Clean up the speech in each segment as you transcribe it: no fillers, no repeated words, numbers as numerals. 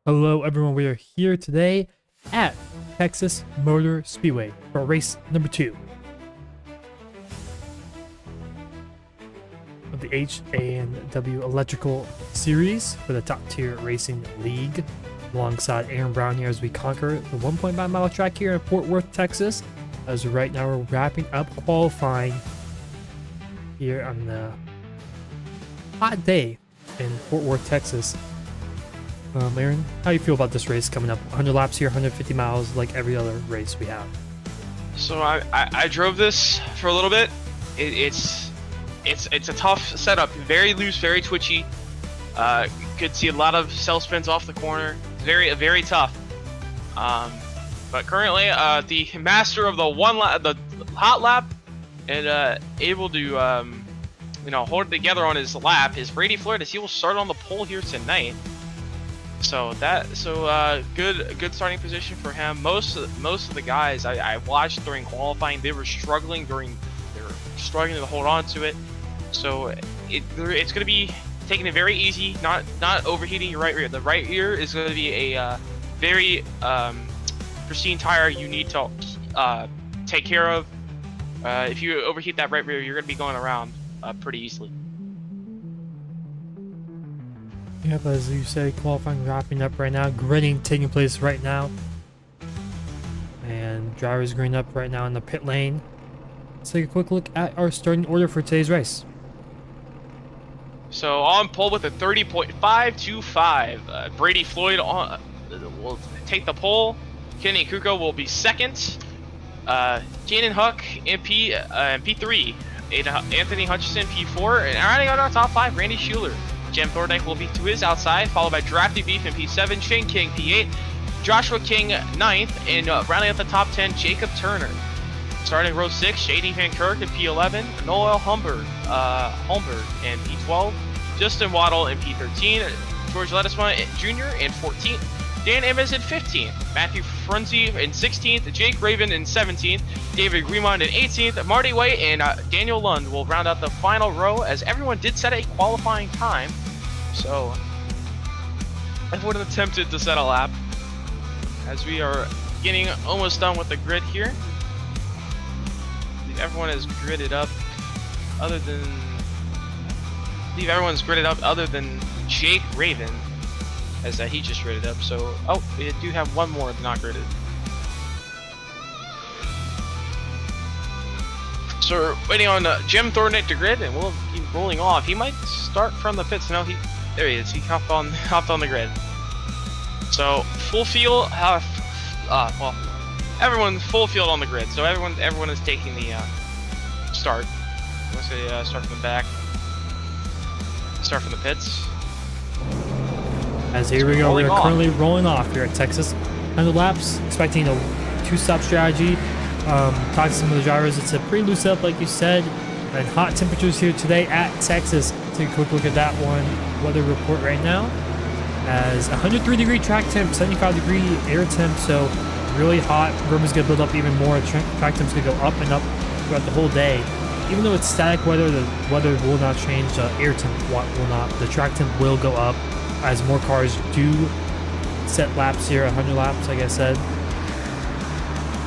Hello everyone, we are here today at Texas Motor Speedway for race number 2 of the H&W Electrical Series for the Top Tier Racing League, alongside Aaron Brown here as we conquer the 1.5 mile track here in Fort Worth, Texas. As right now we're wrapping up qualifying here on the hot day in Fort Worth, Texas. Aaron, how do you feel about this race coming up? 100 laps here, 150 miles, like every other race we have. So I drove this for a little bit. It's a tough setup, very loose, very twitchy. Could see a lot of self spins off the corner. Very tough. But currently, the master of the hot lap and able to hold it together on his lap is Brady Flores. He will start on the pole here tonight. So good starting position for him. Most of the guys I watched during qualifying, they were struggling to hold on to it. So it's going to be taking it very easy, not overheating your right rear. The right rear is going to be a very pristine tire you need to take care of. If you overheat that right rear, you're going to be going around pretty easily. Yep, as you say, qualifying wrapping up right now, gridding taking place right now, and drivers green up right now in the pit lane. Let's take a quick look at our starting order for today's race. So on pole with a 30.525, Brady Floyd will take the pole. Kenny Kuko will be second. Jaden Huck in P3. Anthony Hutchison P4, and rounding out our top 5, Randy Schuler. Jem Thorndike will be to his outside, followed by Drafty Beef in P7, Shane King P8, Joshua King 9th, and rounding out the top 10, Jacob Turner. Starting row 6, Shady Van Kirk in P11, Noel Humberg in P12, Justin Waddle in P13, George Ledesma Jr. in 14th, Dan Emmons in 15th, Matthew Frunzi in 16th, Jake Raven in 17th, David Greenmond in 18th, Marty White and Daniel Lund will round out the final row, as everyone did set a qualifying time. So everyone attempted to set a lap, as we are getting almost done with the grid here. Everyone is gridded up, other than Jake Raven, as he just gridded up. So we do have one more not gridded. So we're waiting on Jim Thorndike to grid, and we'll keep rolling off. He might start from the pits. No, there he is. He hopped on the grid. So full field. Well, everyone's full field on the grid. So everyone is taking the start. Let's say start from the back. Start from the pits. As here we go, we are currently rolling off here at Texas. 100 laps, expecting a 2-stop strategy. Talk to some of the drivers. It's a pretty loose setup, like you said, and hot temperatures here today at Texas. Take a quick look at that one weather report right now. As 103-degree track temp, 75-degree air temp, so really hot. Room is going to build up even more. Track temp's going to go up and up throughout the whole day. Even though it's static weather, the weather will not change. The air temp will not. The track temp will go up as more cars do set laps here, 100 laps, like I said.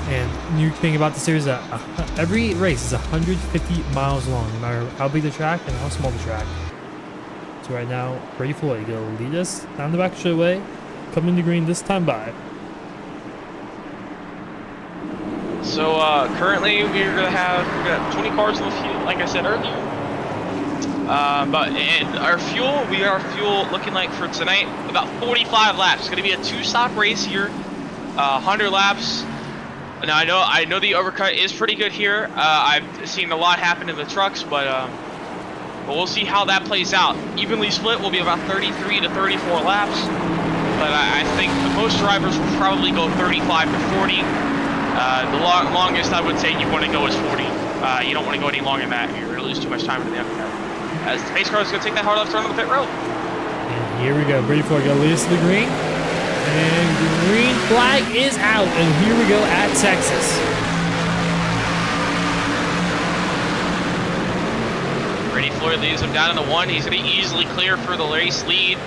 And new thing about the series, every race is 150 miles long, no matter how big the track and how small the track. So right now, Brady Floyd going to lead us down the back straightaway, coming to green this time by. So currently we're gonna have 20 cars in the field, like I said earlier. And our fuel looking like for tonight about 45 laps. It's gonna be a 2-stop race here, 100 laps. Now I know the overcut is pretty good here. I've seen a lot happen in the trucks, but we'll see how that plays out. Evenly split will be about 33 to 34 laps, but I think most drivers will probably go 35 to 40. The longest I would say you want to go is 40. You don't want to go any longer than that. You're going to lose too much time in the undercut. As the pace car is going to take that hard left turn on the pit road. And here we go. Brady Floyd going to lead us to the green. And green flag is out. And here we go at Texas. Brady Floyd leads him down in the 1. He's going to easily clear for the race lead.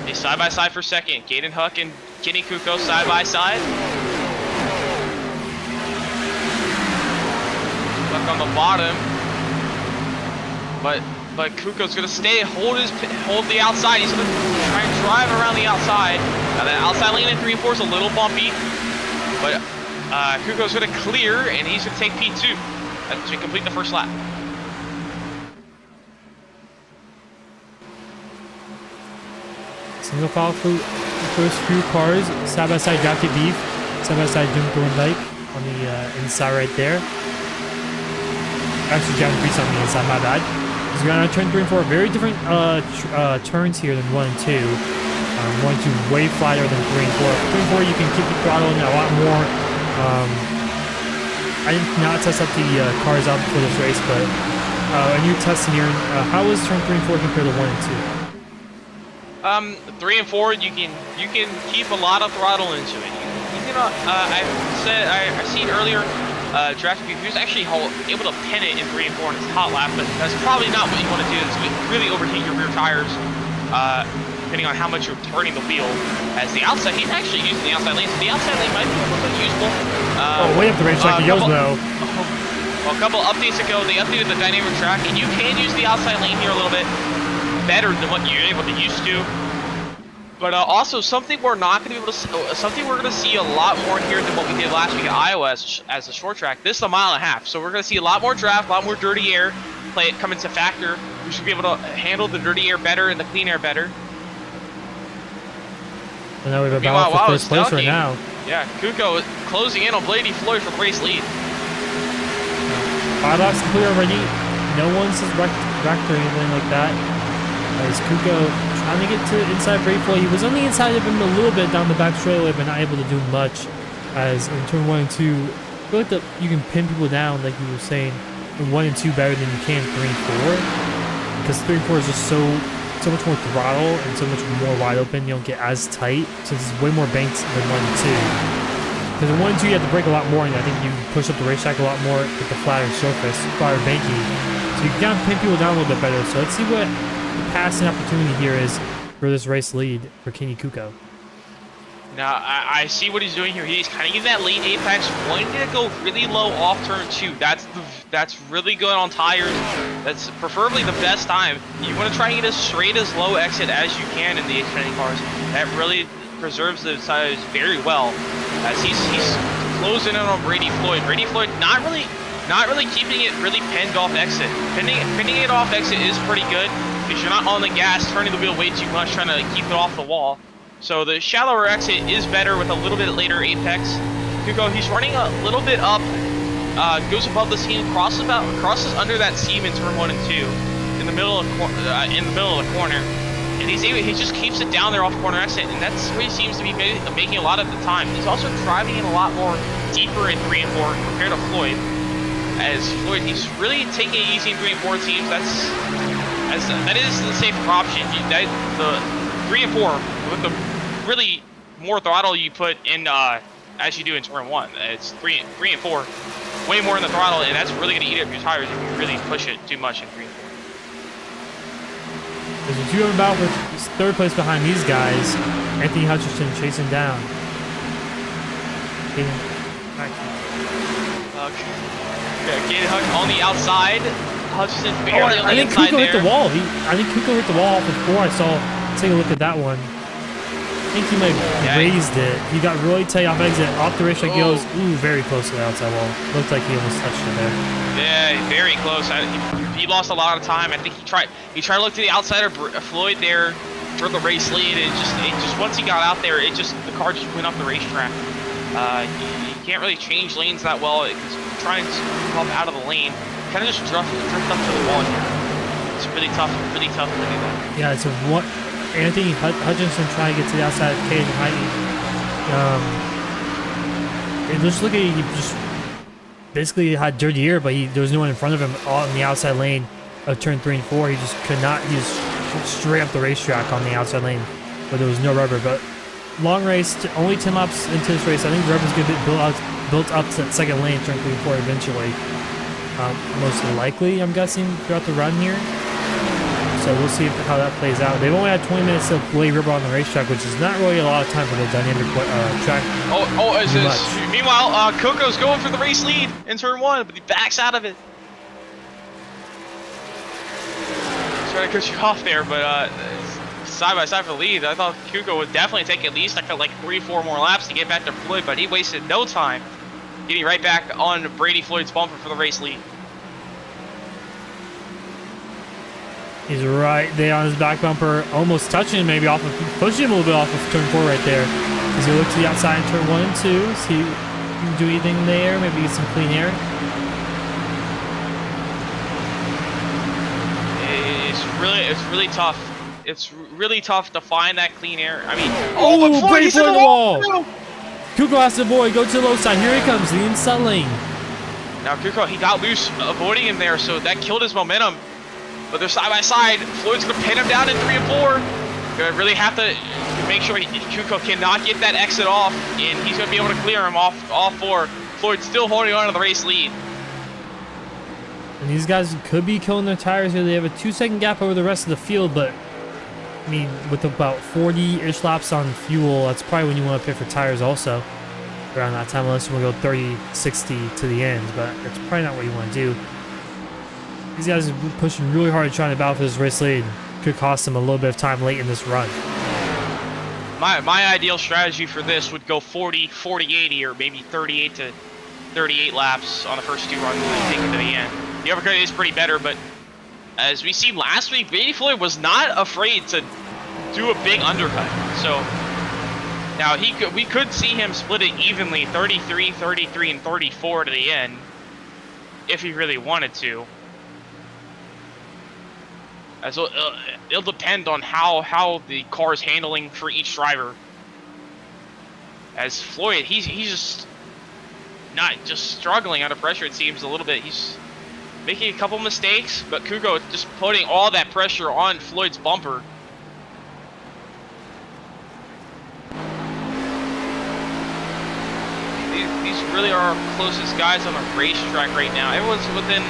They side by side for second. Gaten Huck and Kenny Kuko side by side. Huck on the bottom, but Kuko's gonna stay, hold the outside. He's gonna try and drive around the outside. Now the outside lane in 3 and 4 is a little bumpy, but Kuko's gonna clear and he's gonna take P2 to complete the first lap. Single file for the first few cars, side by side Jockey Beef, side by side Jim Thorndike on the inside right there. Actually, John Priest on the inside, my bad. He's going on turn 3 and 4. Very different turns here than 1 and 2. 1 and 2 way flatter than 3 and 4. 3 and 4, you can keep the throttle in a lot more. I did not test up the cars out before this race, but a new testing here. How was turn 3 and 4 compared to 1 and 2? 3 and 4, you can keep a lot of throttle into it. I've seen earlier. Draft he was actually able to pin it in 3 and 4 in his hot lap, but that's probably not what you want to do. It's really overheat your rear tires, depending on how much you're turning the wheel. As the outside, he's actually using the outside lane, so the outside lane might be a little bit useful. Way up the racetrack, he goes though. Well, a couple updates ago, they updated the dynamic track, and you can use the outside lane here a little bit better than what you're able to used to. But also something we're not going to be able to, something we're going to see a lot more here than what we did last week at Iowa as a short track. This is a mile and a half, so we're going to see a lot more draft, a lot more dirty air come into factor. We should be able to handle the dirty air better and the clean air better. And now we have a battle for first place right now. Yeah, Kuko closing in on Bladey Floyd for the race lead. Paddock's clear already. No one says wrecked or anything like that. As Kuko trying to get to inside Brayfloy. He was on the inside of him a little bit down the back straightaway, but not able to do much. As in turn 1 and 2, I feel like you can pin people down, like you were saying, in 1 and 2 better than you can 3 and 4. Because 3 and 4 is just so much more throttle and so much more wide open. You don't get as tight, since it's way more banked than 1 and 2. Because in 1 and 2 you have to brake a lot more, and I think you push up the racetrack a lot more with the flatter surface, flatter banking. So you can kind of pin people down a little bit better. So let's see what the passing opportunity here is for this race lead for Kenny Kuko. Now, I see what he's doing here. He's kind of getting that late apex, wanting to go really low off turn 2. That's really good on tires. That's preferably the best time. You want to try and get as straight as low exit as you can in the Xfinity cars. That really preserves the tires very well. As he's closing in on Brady Floyd. Brady Floyd not really keeping it really pinned off exit. Pinning it off exit is pretty good because you're not on the gas, turning the wheel way too much, trying to keep it off the wall. So the shallower exit is better with a little bit later apex. Kuko, he's running a little bit up, goes above the seam, crosses under that seam in turn 1 and 2, in the middle of the corner, and he just keeps it down there off corner exit, and that's where he seems to be making a lot of the time. He's also driving in a lot more deeper in 3 and 4 compared to Floyd. As Floyd, he's really taking it easy in 3 and 4 teams. That is the safer option. The 3 and 4 with the really more throttle you put in as you do in turn 1. It's 3 and 4, way more in the throttle, and that's really going to eat up your tires if you really push it too much in 3 and 4. There's a 2 about with third place behind these guys. Anthony Hutchinson chasing down. Gaten Huck on the outside. Hutchinson barely on the inside there. Hit the wall. I think Kuko hit the wall before I saw. Take a look at that one. I think he might have raised it. He got really tight off exit. Off the racetrack goes. Ooh, very close to the outside wall. Looked like he almost touched it there. Yeah, very close. He lost a lot of time. I think he tried to look to the outside of Floyd there for the race lead. It just once he got out there, the car just went up the racetrack. You can't really change lanes that well. Trying to come out of the lane, kind of just drift up to the wall here. It's really tough to do that. Yeah, it's Anthony Hutchinson trying to get to the outside of Caden Heidi. And just look at he just basically had dirty air, but there was no one in front of him on the outside lane of turn 3 and 4. He just could not. He just straight up the racetrack on the outside lane, but there was no rubber. But long race, only 10 laps into this race. I think the rubber's going to be built up to that second lane, turn 3 and 4 eventually. Most likely, I'm guessing, throughout the run here. So So we'll see how that plays out. They've only had 20 minutes to play rubber on the racetrack, which is not really a lot of time for the dynamic track. Meanwhile, Coco's going for the race lead in turn 1, but he backs out of it. Trying to cut you off there, but side by side for the lead. I thought Kuko would definitely take at least like 3-4 more laps to get back to Floyd, but he wasted no time getting right back on Brady Floyd's bumper for the race lead. He's right there on his back bumper, almost touching him, maybe off of, pushing him a little bit off of turn 4 right there. As he looks to the outside in turn 1 and 2, see if he can do anything there, maybe get some clean air. It's really tough. It's really tough to find that clean air. I mean, Brady Floyd in the wall. Kuko has to avoid, go to the low side. Here he comes, the inside lane. Now Kuko, he got loose, avoiding him there, so that killed his momentum. But they're side by side. Floyd's gonna pin him down in 3 and 4. Gonna really have to make sure Kuko cannot get that exit off, and he's gonna be able to clear him off all 4. Floyd's still holding on to the race lead. And these guys could be killing their tires here. They have a 2-second gap over the rest of the field, but I mean, with about 40-ish laps on fuel, that's probably when you want to pick for tires also around that time, unless you want to go 30, 60 to the end, but that's probably not what you want to do. These guys are pushing really hard trying to battle for this race lead. Could cost them a little bit of time late in this run. My ideal strategy for this would go 40, 80, or maybe 38 to 38 laps on the first 2 runs and then take it to the end. The uppercut is pretty better, but as we seen last week, Brady Floyd was not afraid to do a big undercut. So now we could see him split it evenly, 33, 33, and 34 to the end, if he really wanted to. So it'll depend on how the car is handling for each driver. As Floyd, he's just not just struggling under pressure. It seems a little bit. He's making a couple mistakes, but Kuko just putting all that pressure on Floyd's bumper. These really are our closest guys on the racetrack right now. Everyone's within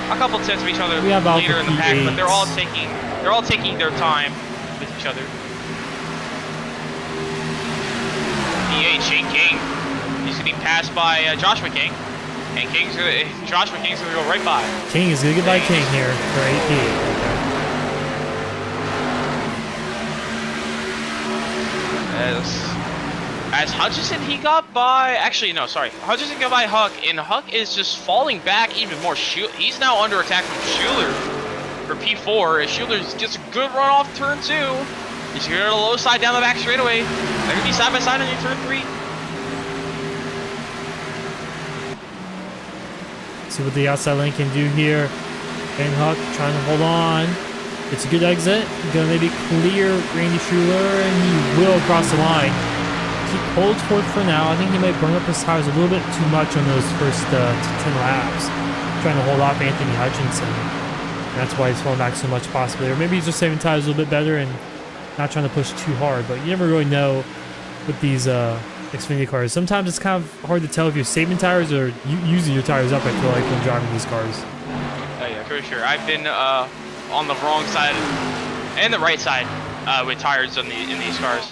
a couple tenths of each other later in the pack, but they're all taking their time with each other. Tier H&W King, he's getting passed by Joshua King, and Joshua King's gonna go right by. King is gonna get by King here for AP. As Hutchison, he got by, actually no, sorry, Hutchison got by Huck, and Huck is just falling back even more. He's now under attack from Schuler for P4, as Schuler gets a good run off turn 2. He's going to the low side down the back straightaway. They're going to be side by side on your turn 3. See what the outside lane can do here. And Huck trying to hold on. It's a good exit. Gonna maybe clear Randy Schuler, and he will cross the line. He holds fourth for now. I think he might burn up his tires a little bit too much on those first 10 laps, trying to hold off Anthony Hutchinson. And that's why he's falling back so much possibly. Or maybe he's just saving tires a little bit better and not trying to push too hard. But you never really know with these Xfinity cars. Sometimes it's kind of hard to tell if you're saving tires or using your tires up, I feel like, when driving these cars. Oh yeah, for sure. I've been on the wrong side and the right side with tires in these cars.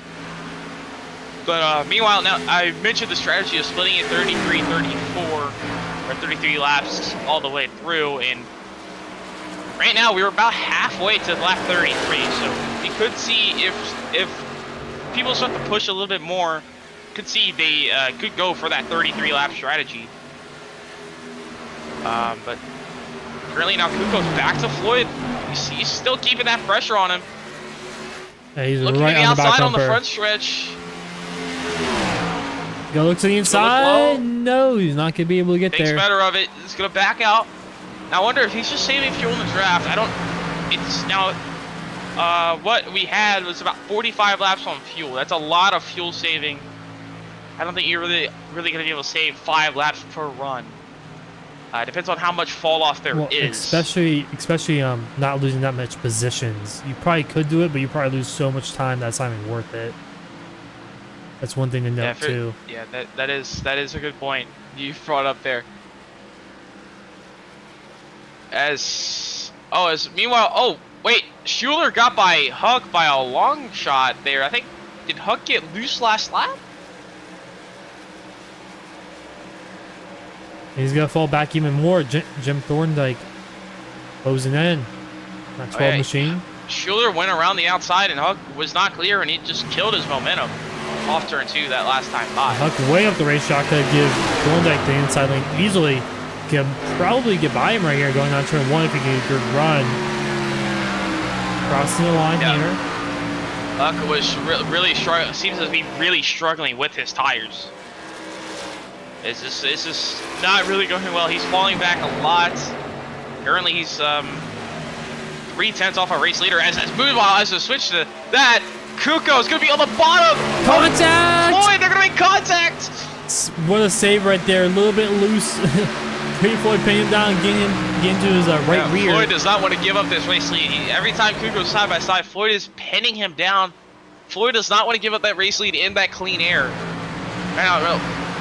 But meanwhile, now I mentioned the strategy of splitting it 33, 34, or 33 laps all the way through, and right now we were about halfway to lap 33, so we could see if people start to push a little bit more, could see they could go for that 33 lap strategy. But currently now Kuko's back to Floyd. He's still keeping that pressure on him. Yeah, he's looking right to the on the outside back on the bumper. front stretch. Go look to the inside. No, he's not gonna be able to get Thinks there. better of it. He's gonna back out. Now I wonder if he's just saving fuel in the draft. I don't. It's now. What we had was about 45 laps on fuel. That's a lot of fuel saving. I don't think you're really gonna be able to save 5 laps per run. Depends on how much fall off there is. Especially not losing that much positions. You probably could do it, but you probably lose so much time that's not even worth it. That's one thing to note too. Yeah, that is a good point you brought up there. As Oh, meanwhile, oh, wait, Schuler got by Huck by a long shot there. I think, did Huck get loose last lap? He's gonna fall back even more. Jim Thorndike closing in. That 12 machine. Schuler went around the outside and Huck was not clear, and he just killed his momentum off turn 2 that last time by. Huck way up the racetrack to give Thorndike the inside lane easily. Can probably get by him right here going on turn 1 if he can get a good run. Crossing the line here. Huck was really struggling. Seems to be really struggling with his tires. It's just not really going well. He's falling back a lot. Currently, he's 3/10 off our race leader. As a switch to that, Kuko is going to be on the bottom. Contact! Floyd, they're going to make contact. What a save right there. A little bit loose. Floyd pinning him down, getting into his right rear. Floyd does not want to give up this race lead. Every time Kuko's side by side, Floyd is pinning him down. Floyd does not want to give up that race lead in that clean air. Now,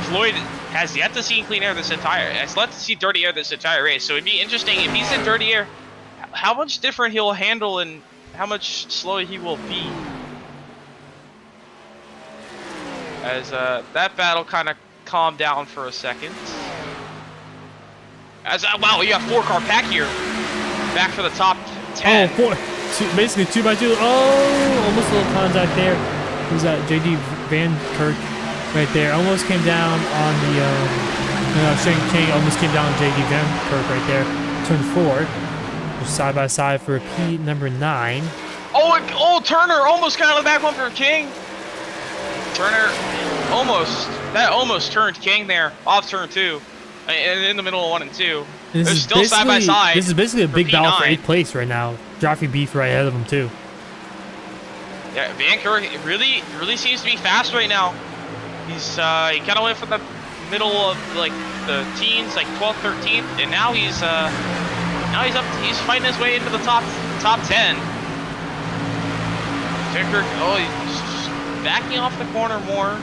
Floyd has yet to see clean air has yet to see dirty air this entire race. So it'd be interesting if he's in dirty air, how much different he'll handle and how much slower he will be. As that battle kind of calmed down for a second. As wow, you got 4-car pack here, back for the top 10. Oh, basically 2 by 2. Oh, almost a little contact there. Who's that? JD Van Kirk. Right there, almost came down on the, Shane King almost came down on JD Van Kirk right there. Turn 4, just side by side for P number 9. Oh, Turner almost got on the back one for King. Turner almost turned King there, off turn 2, and in the middle of 1 and 2. They're still side by side. This is basically a big battle for 8th place right now. Joffrey Beef right ahead of him too. Yeah, Van Kirk really seems to be fast right now. He's he kind of went from the middle of like the teens, like 12th, 13th, and now he's up. He's fighting his way into the top 10. Kirk, he's backing off the corner more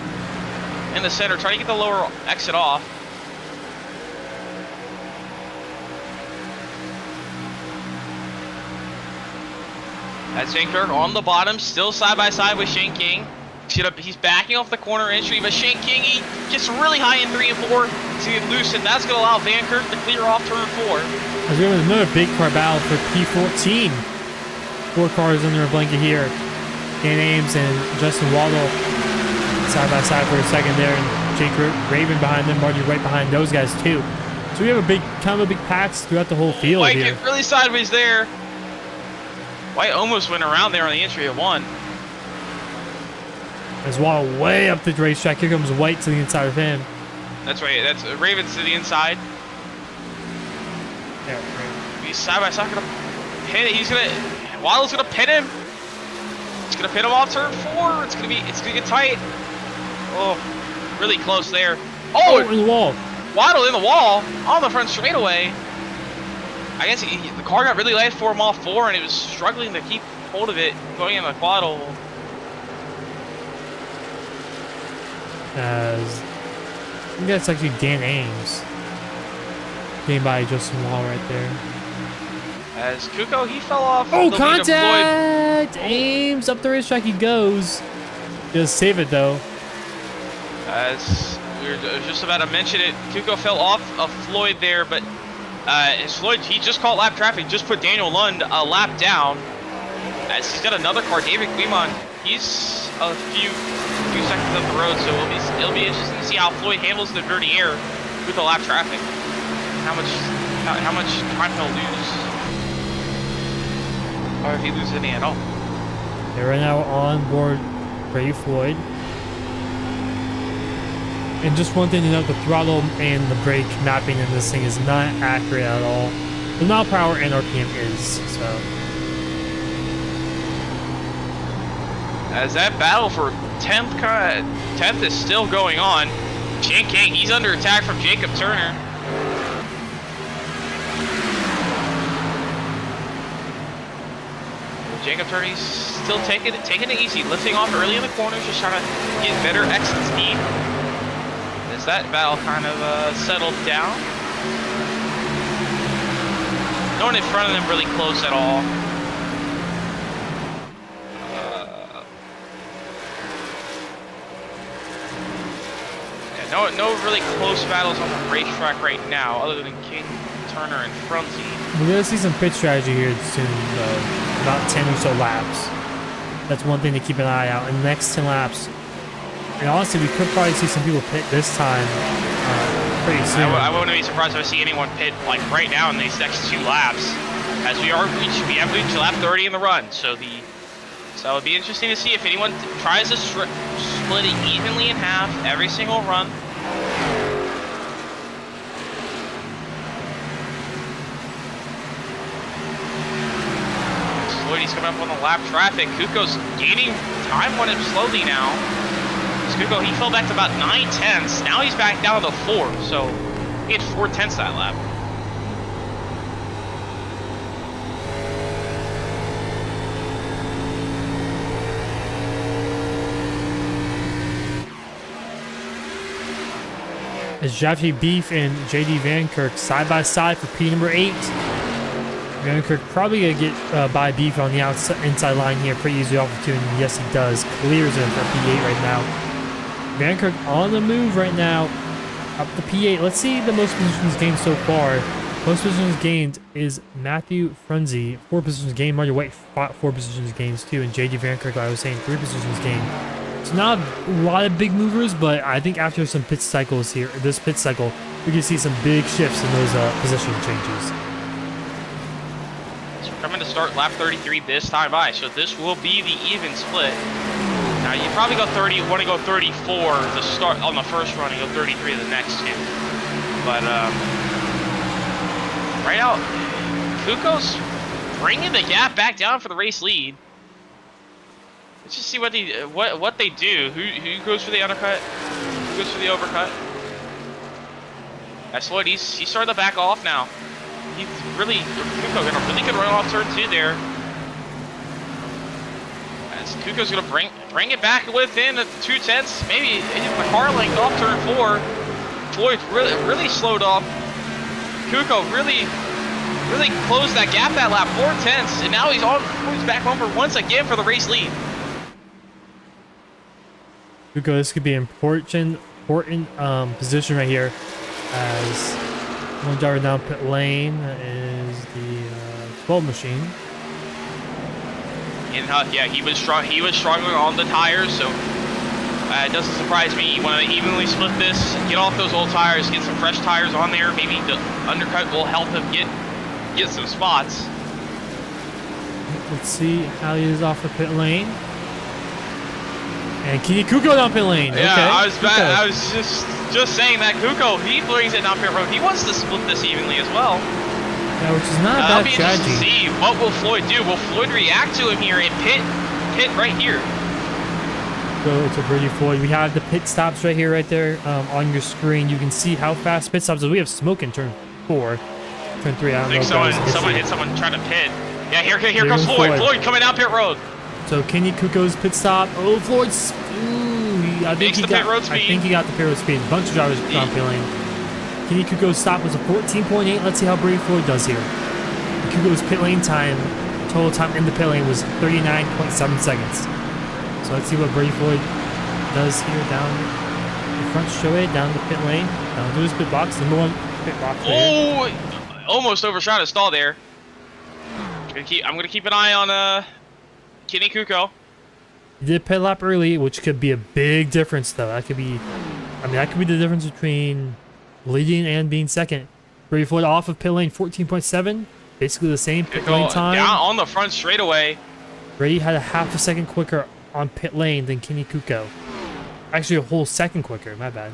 in the center, trying to get the lower exit off. That's Shane Kirk on the bottom, still side by side with Shane King. He's backing off the corner entry, but Shane King, he gets really high in 3 and 4 to get loose, and that's going to allow Van Kirk to clear off turn 4. As we have another big car battle for P14. 4 cars under a blanket here. Dan Ames and Justin Waddle side by side for a second there, and Jake Raven behind them, Marty right behind those guys too. So we have a big, kind of a big packs throughout the whole field White here. get really sideways there. White almost went around there on the entry at 1. As Waddle way up the racetrack. Here comes White to the inside of him. That's right. That's Ravens to the inside. Yeah, he's side by side. Gonna pin it. Waddle's gonna pin him. It's gonna pin him off turn 4. It's gonna get tight. Oh, really close there. Oh, in the wall. Waddle in the wall on the front straightaway. I guess the car got really light for him off 4, and it was struggling to keep hold of it going in the Waddle. As I think that's actually Dan Ames. Getting by Justin Wall right there. As Kuko, he fell off. Oh, contact! Ames up the racetrack he goes. Just save it though. As we were just about to mention it, Kuko fell off of Floyd there, but Floyd, he just caught lap traffic, just put Daniel Lund a lap down. As he's got another car, David Clemon. He's a few seconds up the road, so it'll be interesting to see how Floyd handles the dirty air with the lap traffic. How much time he'll lose, or if he loses any at all. They're right now on board Ray Floyd. And just one thing to note, the throttle and the brake mapping in this thing is not accurate at all. The mile per hour and RPM is, so. As that battle for 10th is still going on. Shane King, he's under attack from Jacob Turner. Jacob Turner, he's still taking it easy, lifting off early in the corners, just trying to get better exit speed. As that battle kind of settled down. No one in front of them really close at all. Yeah, no really close battles on the racetrack right now, other than King, Turner, and Frumsy. We're gonna see some pit strategy here soon, though. About 10 or so laps. That's one thing to keep an eye out. In the next 10 laps, and honestly, we could probably see some people pit this time pretty soon. I wouldn't be surprised if I see anyone pit like right now in these next 2 laps, as we have reached lap 30 in the run. So it'll be interesting to see if anyone tries to split it evenly in half every single run. He's coming up on the lap traffic. Kuko's gaining time on him slowly now. Kuko, he fell back to about 9/10. Now he's back down to 4. So he had 4/10 that lap. As Jeffy Beef and JD Van Kirk side by side for P number 8. Van Kirk probably gonna get by Beef on the inside line here pretty easy off of 2, and yes he does. Clears him for P8 right now. Van Kirk on the move right now, up the P8. Let's see the most positions gained so far. Most positions gained is Matthew Frunze, 4 positions gained. Mario White 4 positions gained too, and JD Van Kirk, like I was saying, 3 positions gained. It's not a lot of big movers, but I think after some pit cycles here, this pit cycle, we can see some big shifts in those position changes. Coming to start lap 33 this time by, so this will be the even split. Now you probably go 30, want to go 34 to start on the first run and go 33 the next 2. But right now, Kuko's bringing the gap back down for the race lead. Let's just see what they do. Who goes for the undercut? Who goes for the overcut? That's what he's starting to back off now. He's Kuko got a really good run off turn 2 there. As Kuko's gonna bring it back within 2/10, maybe the car length off turn 4. Floyd really slowed off. Kuko really closed that gap that lap, 4/10, and now he's back over once again for the race lead. Kuko, this could be an important position right here, as one driver down pit lane is the 12 machine. And yeah, he was struggling on the tires, so it doesn't surprise me. You want to evenly split this, get off those old tires, get some fresh tires on there. Maybe the undercut will help him get some spots. Let's see how he is off the pit lane. And Kenny Kuko down pit lane. Yeah, okay. I was just saying that Kuko, he brings it down pit road. He wants to split this evenly as well. Yeah, which is not a bad strategy. To see what will Floyd do. Will Floyd react to him here and pit right here? So it's a Brady Floyd. We have the pit stops right here, right there on your screen. You can see how fast pit stops. We have smoke in turn 4, turn 3. I don't know. Someone hit someone trying to pit. Yeah, here comes Floyd. Floyd coming down pit road. So Kenny Kuko's pit stop. Oh, Floyd's. Ooh, I think he got the pit road speed. A bunch of drivers down pit lane. Kenny Kuko's stop was a 14.8. Let's see how Brady Floyd does here. Kuko's pit lane time, total time in the pit lane, was 39.7 seconds. So let's see what Brady Floyd does here down the front straightaway, down the pit lane, down to his pit box, number 1 pit box. Oh, almost overshot his stall there. I'm gonna keep an eye on Kenny Kuko. He did pit lap early, which could be a big difference, though. That could be the difference between leading and being second. Brady Floyd off of pit lane 14.7, basically the same pit lane time. Down on the front straightaway. Brady had a half a second quicker on pit lane than Kenny Kuko. Actually, a whole second quicker. My bad.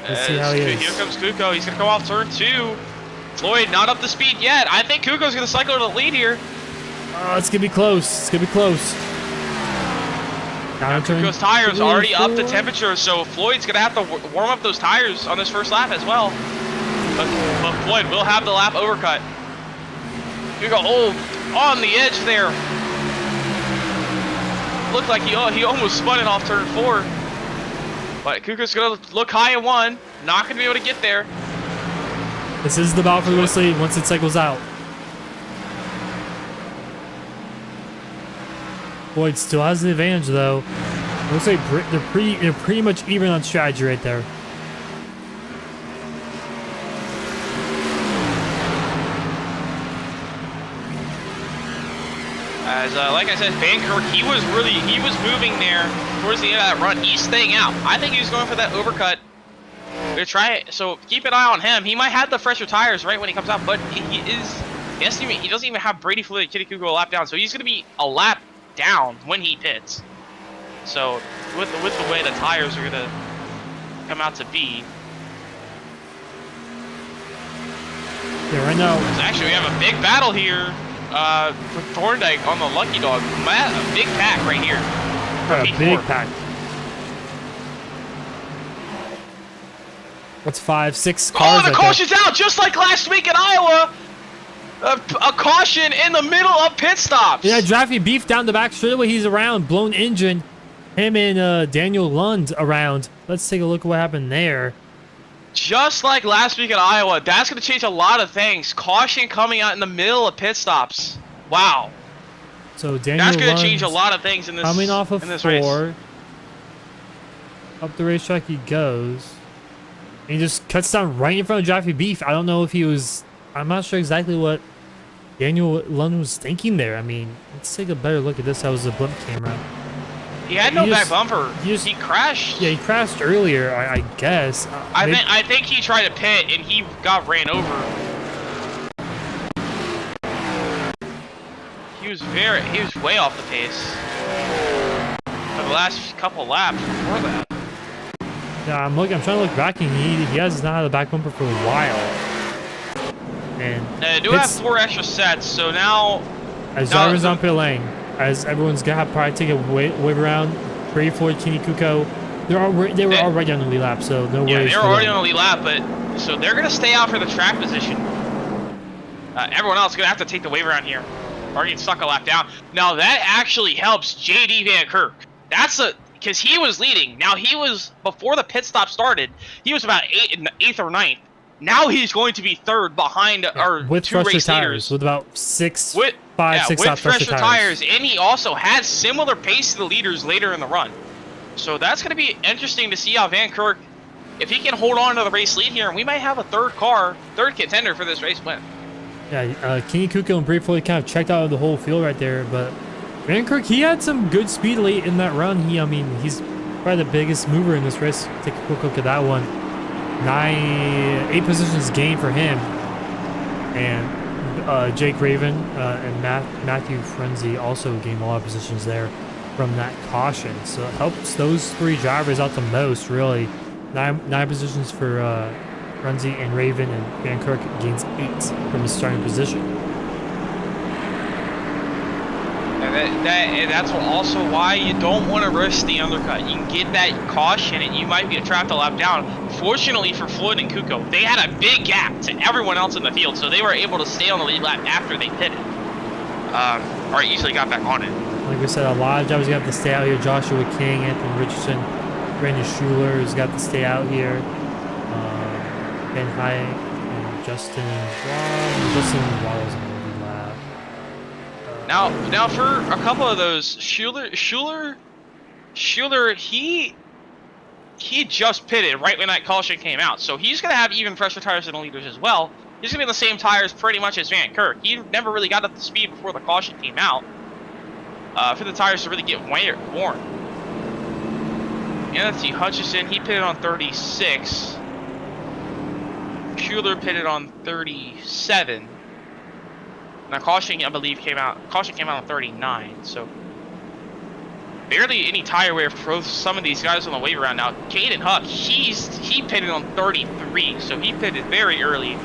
Let's see how he is. Here comes Kuko. He's gonna go off turn 2. Floyd not up to speed yet. I think Kuko's gonna cycle to the lead here. Oh, it's gonna be close. It's gonna be close. Now Kuko's tires already up to temperature, so Floyd's gonna have to warm up those tires on his first lap as well. But Floyd will have the lap overcut. Kuko, on the edge there. Looked like he almost spun it off turn 4. But Kuko's gonna look high in 1, not gonna be able to get there. This is the battle for the race lead once it cycles out. Boyd still has the advantage though. Looks like they're pretty much even on strategy right there. As like I said, Vancouver, he was moving there towards the end of that run. He's staying out. I think he's going for that overcut. We're gonna try it. So keep an eye on him. He might have the fresher tires right when he comes out, but he doesn't even have Brady Fluid and Kitty Kugo a lap down, so he's gonna be a lap down when he pits. So with the way the tires are gonna come out to be. Yeah, right now. So actually, we have a big battle here. For Thorndike on the Lucky Dog. Matt, a big pack right here. A big pack. What's 5, 6 cars? Oh, the caution's out, just like last week in Iowa. A caution in the middle of pit stops. Yeah, Draffy Beef down the back straightaway. He's around, blown engine. Him and Daniel Lund around. Let's take a look at what happened there. Just like last week in Iowa, that's going to change a lot of things. Caution coming out in the middle of pit stops. Wow. So Daniel that's going to Lund's change a lot of things in this. Coming off of 4, race. Up the racetrack he goes. And he just cuts down right in front of Draffy Beef. I don't know if he was. I'm not sure exactly what Daniel Lund was thinking there. I mean, let's take a better look at this. That was a blimp camera. He had no back bumper. He crashed. Yeah, he crashed earlier, I guess. I think he tried to pit and he got ran over. He was way off the pace for the last couple laps before that. Yeah, I'm trying to look back, and he has not had a back bumper for a while. And they do have 4 extra sets, so now as drivers on pit lane. As everyone's gonna have probably take a wave around. Brady Floyd, Kenny Kuko, they were already on the lead lap, so no worries. Yeah, they were already on the lead lap, but so they're gonna stay out for the track position. Everyone else is gonna have to take the wave around here, or get stuck a lap down. Now that actually helps JD Van Kirk. Because he was leading. Now he was before the pit stop started. He was about 8th or 9th. Now he's going to be 3rd behind our with 2 race leaders with about 6 with fresher tires. tires, and he also had similar pace to the leaders later in the run. So that's going to be interesting to see how Van Kirk, if he can hold on to the race lead here, and we might have a third contender for this race win. Yeah, Kenny Kuko and Brady Floyd kind of checked out of the whole field right there, but Van Kirk, he had some good speed late in that run. He's probably the biggest mover in this race. Take a quick look at that one. 8 positions gained for him, and Jake Raven and Matthew Frenzy also gained a lot of positions there from that caution. So it helps those 3 drivers out the most, really. 9 positions for Frenzy and Raven, and Van Kirk gains 8 from his starting position. And that's also why you don't want to risk the undercut. You can get that caution and you might be trapped a lap down. Fortunately for Floyd and Kuko, they had a big gap to everyone else in the field, so they were able to stay on the lead lap after they pitted. Or easily got back on it. Like we said, a lot of drivers have to stay out here. Joshua King, Anthony Richardson, Brandon Schuler has got to stay out here. Ben Hayek and Justin Waddle's on the lead lap. Now for a couple of those, Schuler, he just pitted right when that caution came out, so he's gonna have even fresher tires than the leaders as well. He's gonna be in the same tires pretty much as Van Kirk. He never really got up to speed before the caution came out for the tires to really get worn. And let's see, Hutchison, he pitted on 36. Schuler pitted on 37. Now caution, I believe, came out on 39. So barely any tire wear for some of these guys on the wave around. Now Caden Huck, he pitted on 33, so he pitted very early.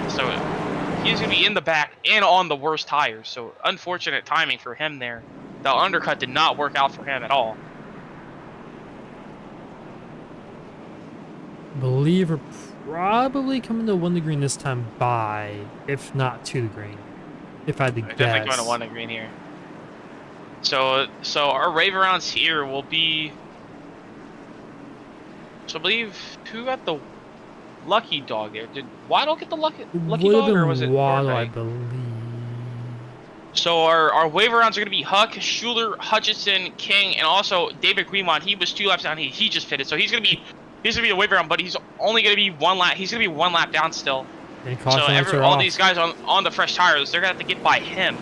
So he's gonna be in the back and on the worst tires. So unfortunate timing for him there. The undercut did not work out for him at all. I believe we're probably coming to 1 to green this time by, if not 2 to green. If I had to guess. Definitely going to 1 to green here. So our rave arounds here will be. So I believe who got the lucky dog there? Did Waddle get the lucky dog, or was it Waddle, Thorndike? I believe. So our waiver rounds are going to be Huck, Schuler, Hutchison, King, and also David Greenmont. He was 2 laps down. He just pitted, so he's gonna be a waiver round, but he's only gonna be 1 lap. He's gonna be 1 lap down still. And So caution lights are all off. these guys on the fresh tires, they're gonna have to get by him.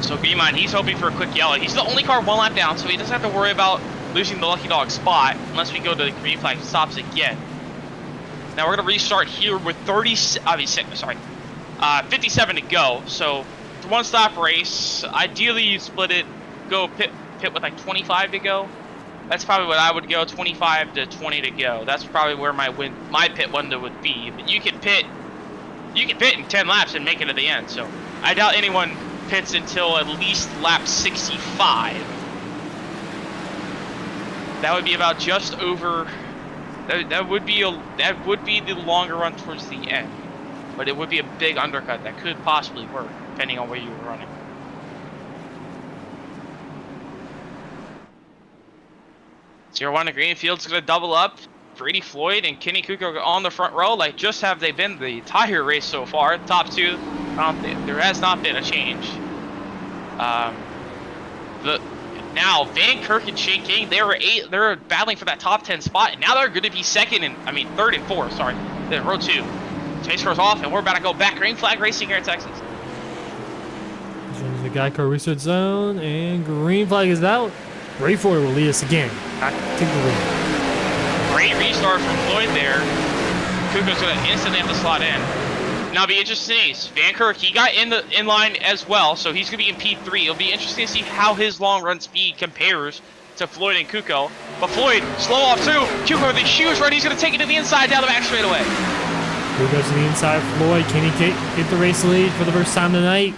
So Greenmont, he's hoping for a quick yellow. He's the only car 1 lap down, so he doesn't have to worry about losing the lucky dog spot unless we go to the green flag stops again. Now we're gonna restart here with 57 to go. So it's a 1-stop race. Ideally, you split it, go pit with like 25 to go. That's probably what I would go. 25 to 20 to go. That's probably where my pit window would be. But you can pit in 10 laps and make it to the end. So I doubt anyone pits until at least lap 65. That would be about just over. That would be the longer run towards the end, but it would be a big undercut that could possibly work depending on where you were running. Tier 1 to Greenfield's gonna double up. Brady Floyd and Kenny Kuko on the front row. Like just have they been the tire race so far? Top 2, there has not been a change. Now Van Kirk and Shane King, they're battling for that top 10 spot, and now they're going to be third and fourth. Sorry, the row 2. Chase car's off, and we're about to go back green flag racing here in Texas. Joins the Geico research zone, and green flag is out. Ray Ford will lead us again. Back to green. Great restart from Floyd there. Kuko's going to instantly have to slot in. Now, it'll be interesting. Van Kirk, he got in line as well, so he's going to be in P3. It'll be interesting to see how his long run speed compares to Floyd and Kuko. But Floyd, slow off too. Kuko, the shoes right. He's going to take it to the inside down the back straightaway. Kuko's to the inside. Floyd, can he get the race lead for the first time tonight?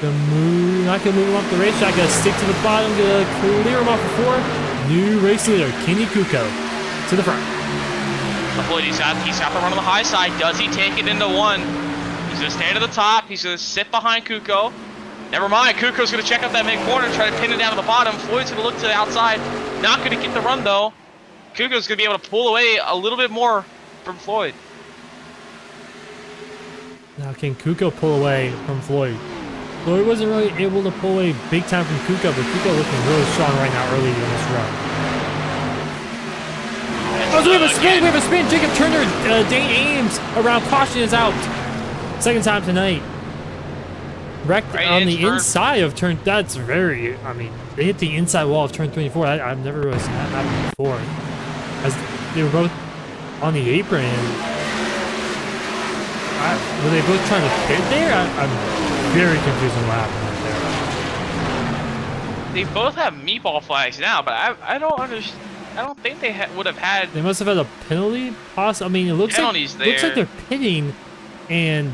Not going to move him up the racetrack. Going to stick to the bottom. Going to clear him off the 4. New race leader, Kenny Kuko, to the front. Floyd, he's got the run on the high side. Does he take it into 1? He's going to stand at the top. He's going to sit behind Kuko. Never mind. Kuko's going to check out that mid corner, try to pin it down to the bottom. Floyd's going to look to the outside. Not going to get the run, though. Kuko's going to be able to pull away a little bit more from Floyd. Now, can Kuko pull away from Floyd? Floyd wasn't really able to pull away big time from Kuko, but Kuko looking really strong right now early in this run. Oh, so we have a spin. Jacob Turner, Dane Ames around. Caution is out. Second time tonight. Wrecked right on the inside of turn. That's very. I mean, they hit the inside wall of turn 24. I've never really seen that happen before. As they were both on the apron. Were they both trying to pit there? I'm very confused on what happened right there. They both have meatball flags now, but I don't understand. I don't think they would have had. They must have had a penalty. I mean, it looks like they're pitting, and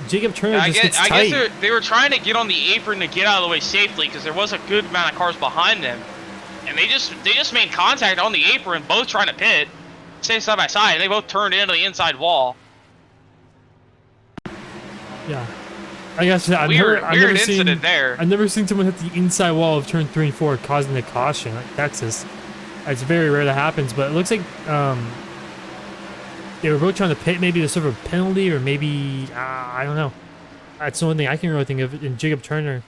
Jacob Turner just gets tight. I guess they were trying to get on the apron to get out of the way safely because there was a good amount of cars behind them, and they just made contact on the apron, both trying to pit, stay side by side, and they both turned into the inside wall. Yeah. I guess I've never seen someone hit the inside wall of turn 3 and 4 causing the caution. Like, that's very rare that happens, but it looks like they were both trying to pit, maybe to serve a penalty, or maybe I don't know. That's the only thing I can really think of. And Jacob Turner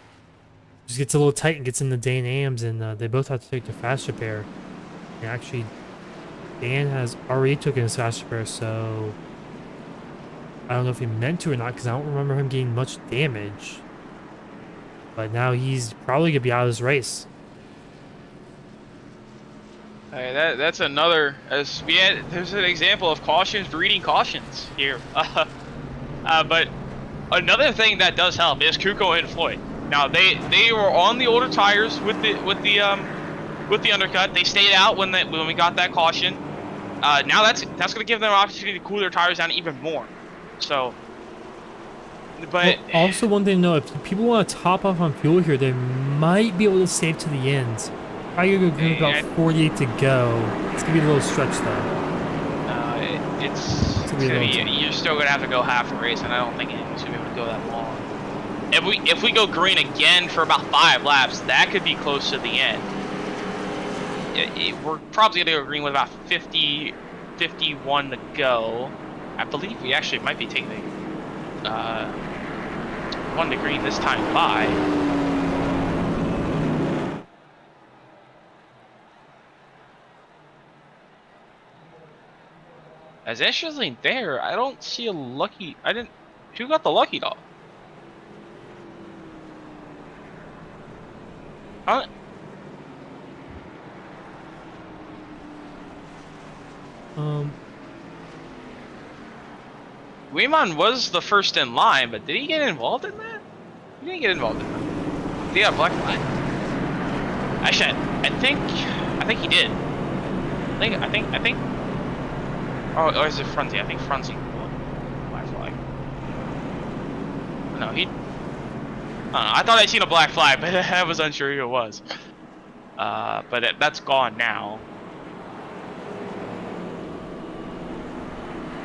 just gets a little tight and gets in the Dane Ames, and they both have to take the fast repair. And actually, Dan has already taken his fast repair, so I don't know if he meant to or not, because I don't remember him getting much damage. But now he's probably going to be out of this race. Hey, that's another. There's an example of cautions breeding cautions here. But another thing that does help is Kuko and Floyd. Now they were on the older tires with the undercut. They stayed out when we got that caution. Now that's going to give them an opportunity to cool their tires down even more. So, but also one thing to know, if people want to top off on fuel here, they might be able to save to the end. Probably gonna go about 48 to go. It's gonna be a little stretch though. You're still gonna have to go half the race, and I don't think anyone's gonna be able to go that long. If we go green again for about 5 laps, that could be close to the end. We're probably gonna go green with about 50 1:51 to go. I believe we actually might be taking the one to green this time by. As interesting there, I don't see a lucky. I didn't. Who got the lucky dog? Huh? Weiman was the first in line, but did he get involved in that? He didn't get involved in that. He got a black flag. Actually, I think he did. I think. Oh, or is it Fronzy? I think Fronzy got a black flag. No, he. I don't know. I thought I'd seen a black flag, but I was unsure who it was. But that's gone now.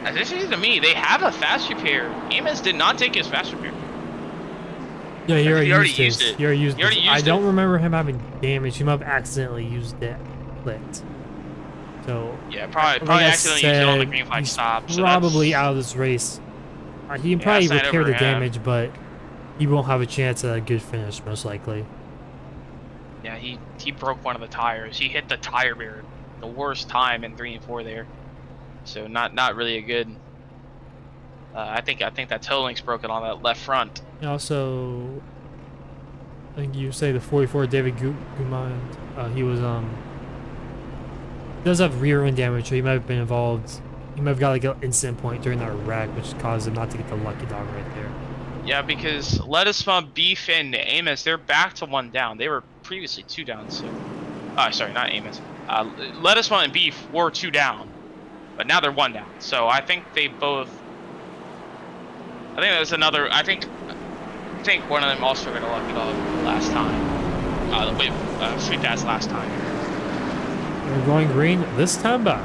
As interesting to me, they have a fast repair. Amos did not take his fast repair. Yeah, he already used it. He already used it. I don't it. remember him having damage. He might have accidentally used it. Clicked. So yeah, probably like accidentally used it on the green flag stop. So probably out of this race. He can probably repair the him. damage, but he won't have a chance at a good finish, most likely. Yeah, he broke one of the tires. He hit the tire barrier, the worst time in 3 and 4 there. So not really a good. I think that toe link's broken on that left front. And also, I think you say the 44 David Gumand. He was does have rear end damage, so he might have been involved. He might have got like an incident point during that wreck, which caused him not to get the lucky dog right there. Yeah, because Lettucemont, Beef, and Amos, they're back to 1 down. They were previously 2 down. So, sorry, not Amos. Lettucemont and Beef were 2 down, but now they're 1 down. So I think they both. I think there's another. I think one of them also got a lucky dog last time. Sweet Dad's last time. We're going green this time by.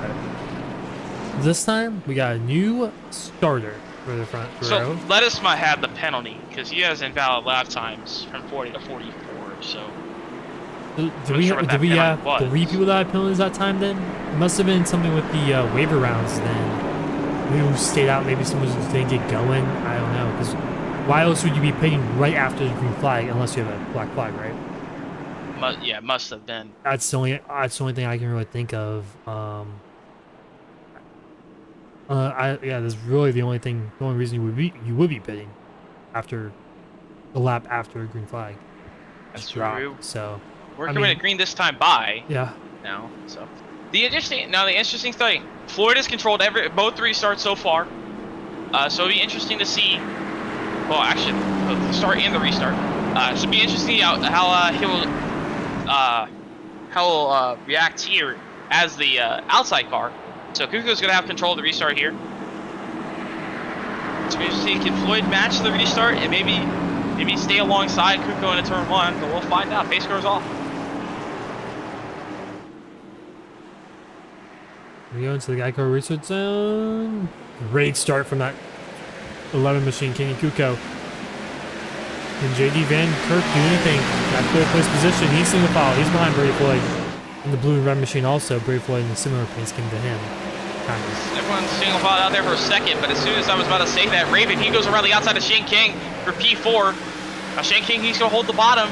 This time we got a new starter for the front row. So Lettucemont had the penalty because he has invalid lap times from 40 to 44. So. Did we have 3 people that had penalties that time then? It must have been something with the waiver rounds then. Who stayed out, maybe someone just didn't get going. I don't know. Because why else would you be pitting right after the green flag unless you have a black flag, right? Yeah, must have been. That's the only thing I can really think of. That's really the only reason you would be pitting after the lap after a green flag. That's true. So we're coming to green this time by. Yeah. Now, so the interesting thing, Florida's controlled both restarts so far. So it'll be interesting to see. Well, actually, the start and the restart. So it'll be interesting how he'll react here as the outside car. So Kuko's gonna have control of the restart here. It's interesting. Can Floyd match the restart and maybe stay alongside Kuko in a turn 1? But we'll find out. Pace car's off. We go into the Geico research zone. Great start from that 11 machine, Kenny Kuko. And JD Van Kirk doing anything. That third place position. He's single file. He's behind Brady Floyd. And the blue and red machine also. Brady Floyd in a similar pace came to him. Everyone's single file out there for a second, but as soon as I was about to say that, Raven, he goes around the outside of Shane King for P4. Now Shane King, he's going to hold the bottom.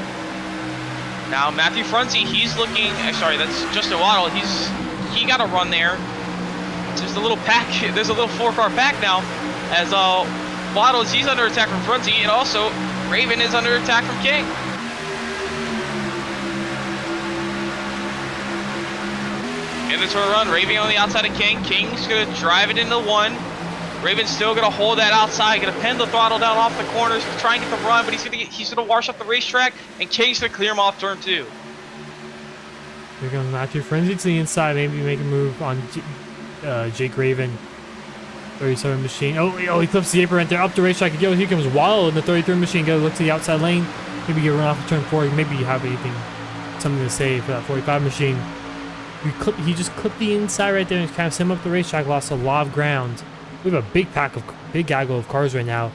Now Matthew Frunzy, he's looking, sorry, that's Justin Waddle. He got a run there. There's a little pack, there's a little 4-car pack now, as Waddles, he's under attack from Frunzy, and also Raven is under attack from King. In the turn run, Raven on the outside of King. King's gonna drive it into 1. Raven's still gonna hold that outside, gonna pin the throttle down off the corners to try and get the run, but he's gonna wash up the racetrack, and King's gonna clear him off turn 2. Here comes Matthew Frenzy to the inside, maybe make a move on Jake Raven. 37 machine. Oh, he clips the apron right there. Up the racetrack. Here comes Waddle in the 33 machine. Go look to the outside lane. Maybe get run off of turn 4. Maybe you have something to say for that 45 machine. He just clipped the inside right there and kind of sent him up the racetrack. Lost a lot of ground. We have a big gaggle of cars right now,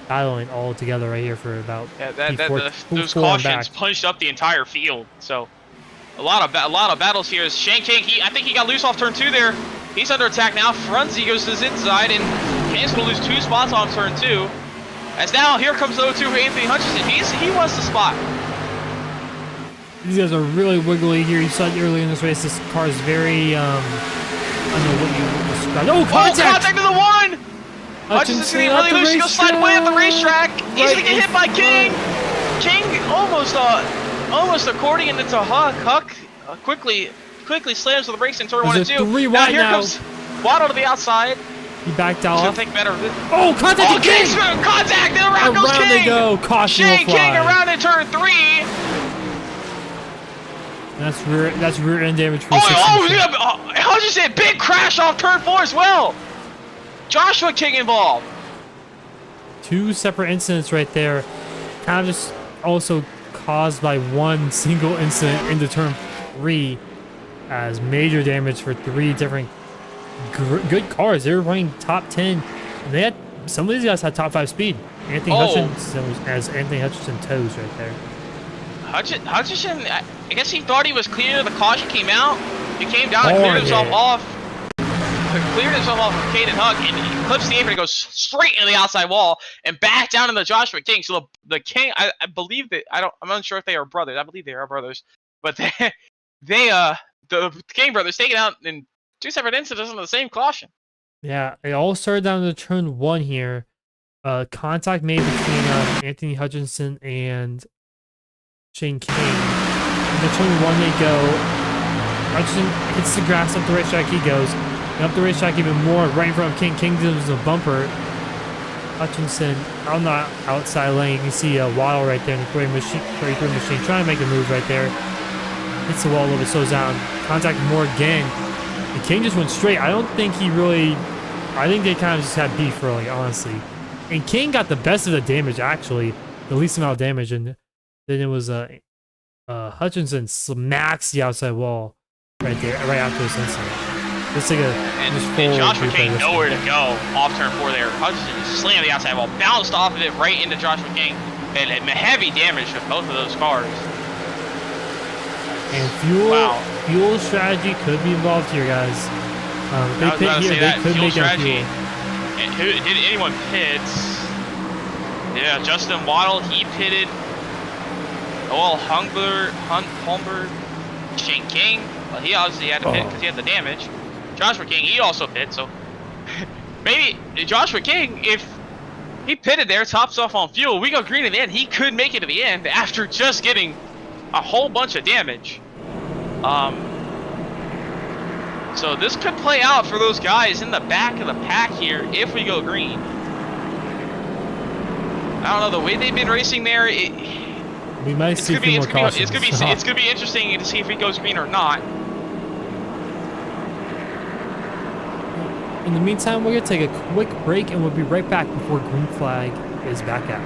battling all together right here for about. Yeah, those cautions punched up the entire field. So a lot of battles here. Shane King, I think he got loose off turn 2 there. He's under attack now. Frunzy goes to his inside, and Kane's going to lose 2 spots on turn 2. As now, here comes 0-2 Anthony Hutchinson. He wants the spot. These guys are really wiggly here. You saw it early in this race. This car is very, I don't know what you described. Oh, contact! Oh, contact to the 1! Hutchinson's going to get really loose. He's going to slide way up the racetrack. He's going to get hit by King. King almost according into Huck. Huck quickly slams to the brakes in turn 1 and 2. Now here comes Waddle to the outside. He backed off. He's going to think better of it. Oh, contact to King! Contact! And around goes King! They go. Caution will Shane fly. King around in turn 3. That's rear end damage for Hutchinson, big crash off turn 4 as well. Joshua King involved. 2 separate incidents right there. Kind of just also caused by one single incident into turn 3 as major damage for 3 different good cars. They were running top 10. And they had some of these guys had top 5 speed. Anthony Hutchinson was as Anthony Hutchinson toes right there. Hutchinson, I guess he thought he was clear. The caution came out. He came down and cleared himself off. Cleared himself off of Caden Huck, and he clips the apron and goes straight into the outside wall and back down into Joshua King. So the King, I believe that I'm unsure if they are brothers. I believe they are brothers, but the King brothers taken out in 2 separate incidents on the same caution. Yeah, it all started down to turn 1 here. Contact made between Anthony Hutchinson and Shane King. And the turn 1 they go. Hutchinson hits the grass up the racetrack. He goes. And up the racetrack even more, right in front of King. King gives a bumper. Hutchinson on the outside lane. You can see Waddle right there in the 33 machine trying to make a move right there. Hits the wall a little bit, slows down. Contact more again. And King just went straight. I don't think he really... I think they kind of just had beef early, honestly. And King got the best of the damage, actually. The least amount of damage. And then it was Hutchinson smacks the outside wall right there, right after this incident. Just like and Joshua King nowhere to go off turn 4 there. Hutchinson slammed the outside wall, bounced off of it right into Joshua King, and heavy damage to both of those cars. And fuel strategy could be involved here, guys. They pit here, they could make a fuel. And did anyone pit? Yeah, Justin Waddle, he pitted. Noel Holmberg, Shane King, well, he obviously had to pit because he had the damage. Joshua King, he also pit, so maybe Joshua King, if he pitted there, tops off on fuel, we go green at the end, he could make it to the end after just getting a whole bunch of damage. So this could play out for those guys in the back of the pack here if we go green. I don't know, the way they've been racing there, we might see more cautions. It's gonna be interesting to see if he goes green or not. In the meantime, we're gonna take a quick break and we'll be right back before green flag is back out.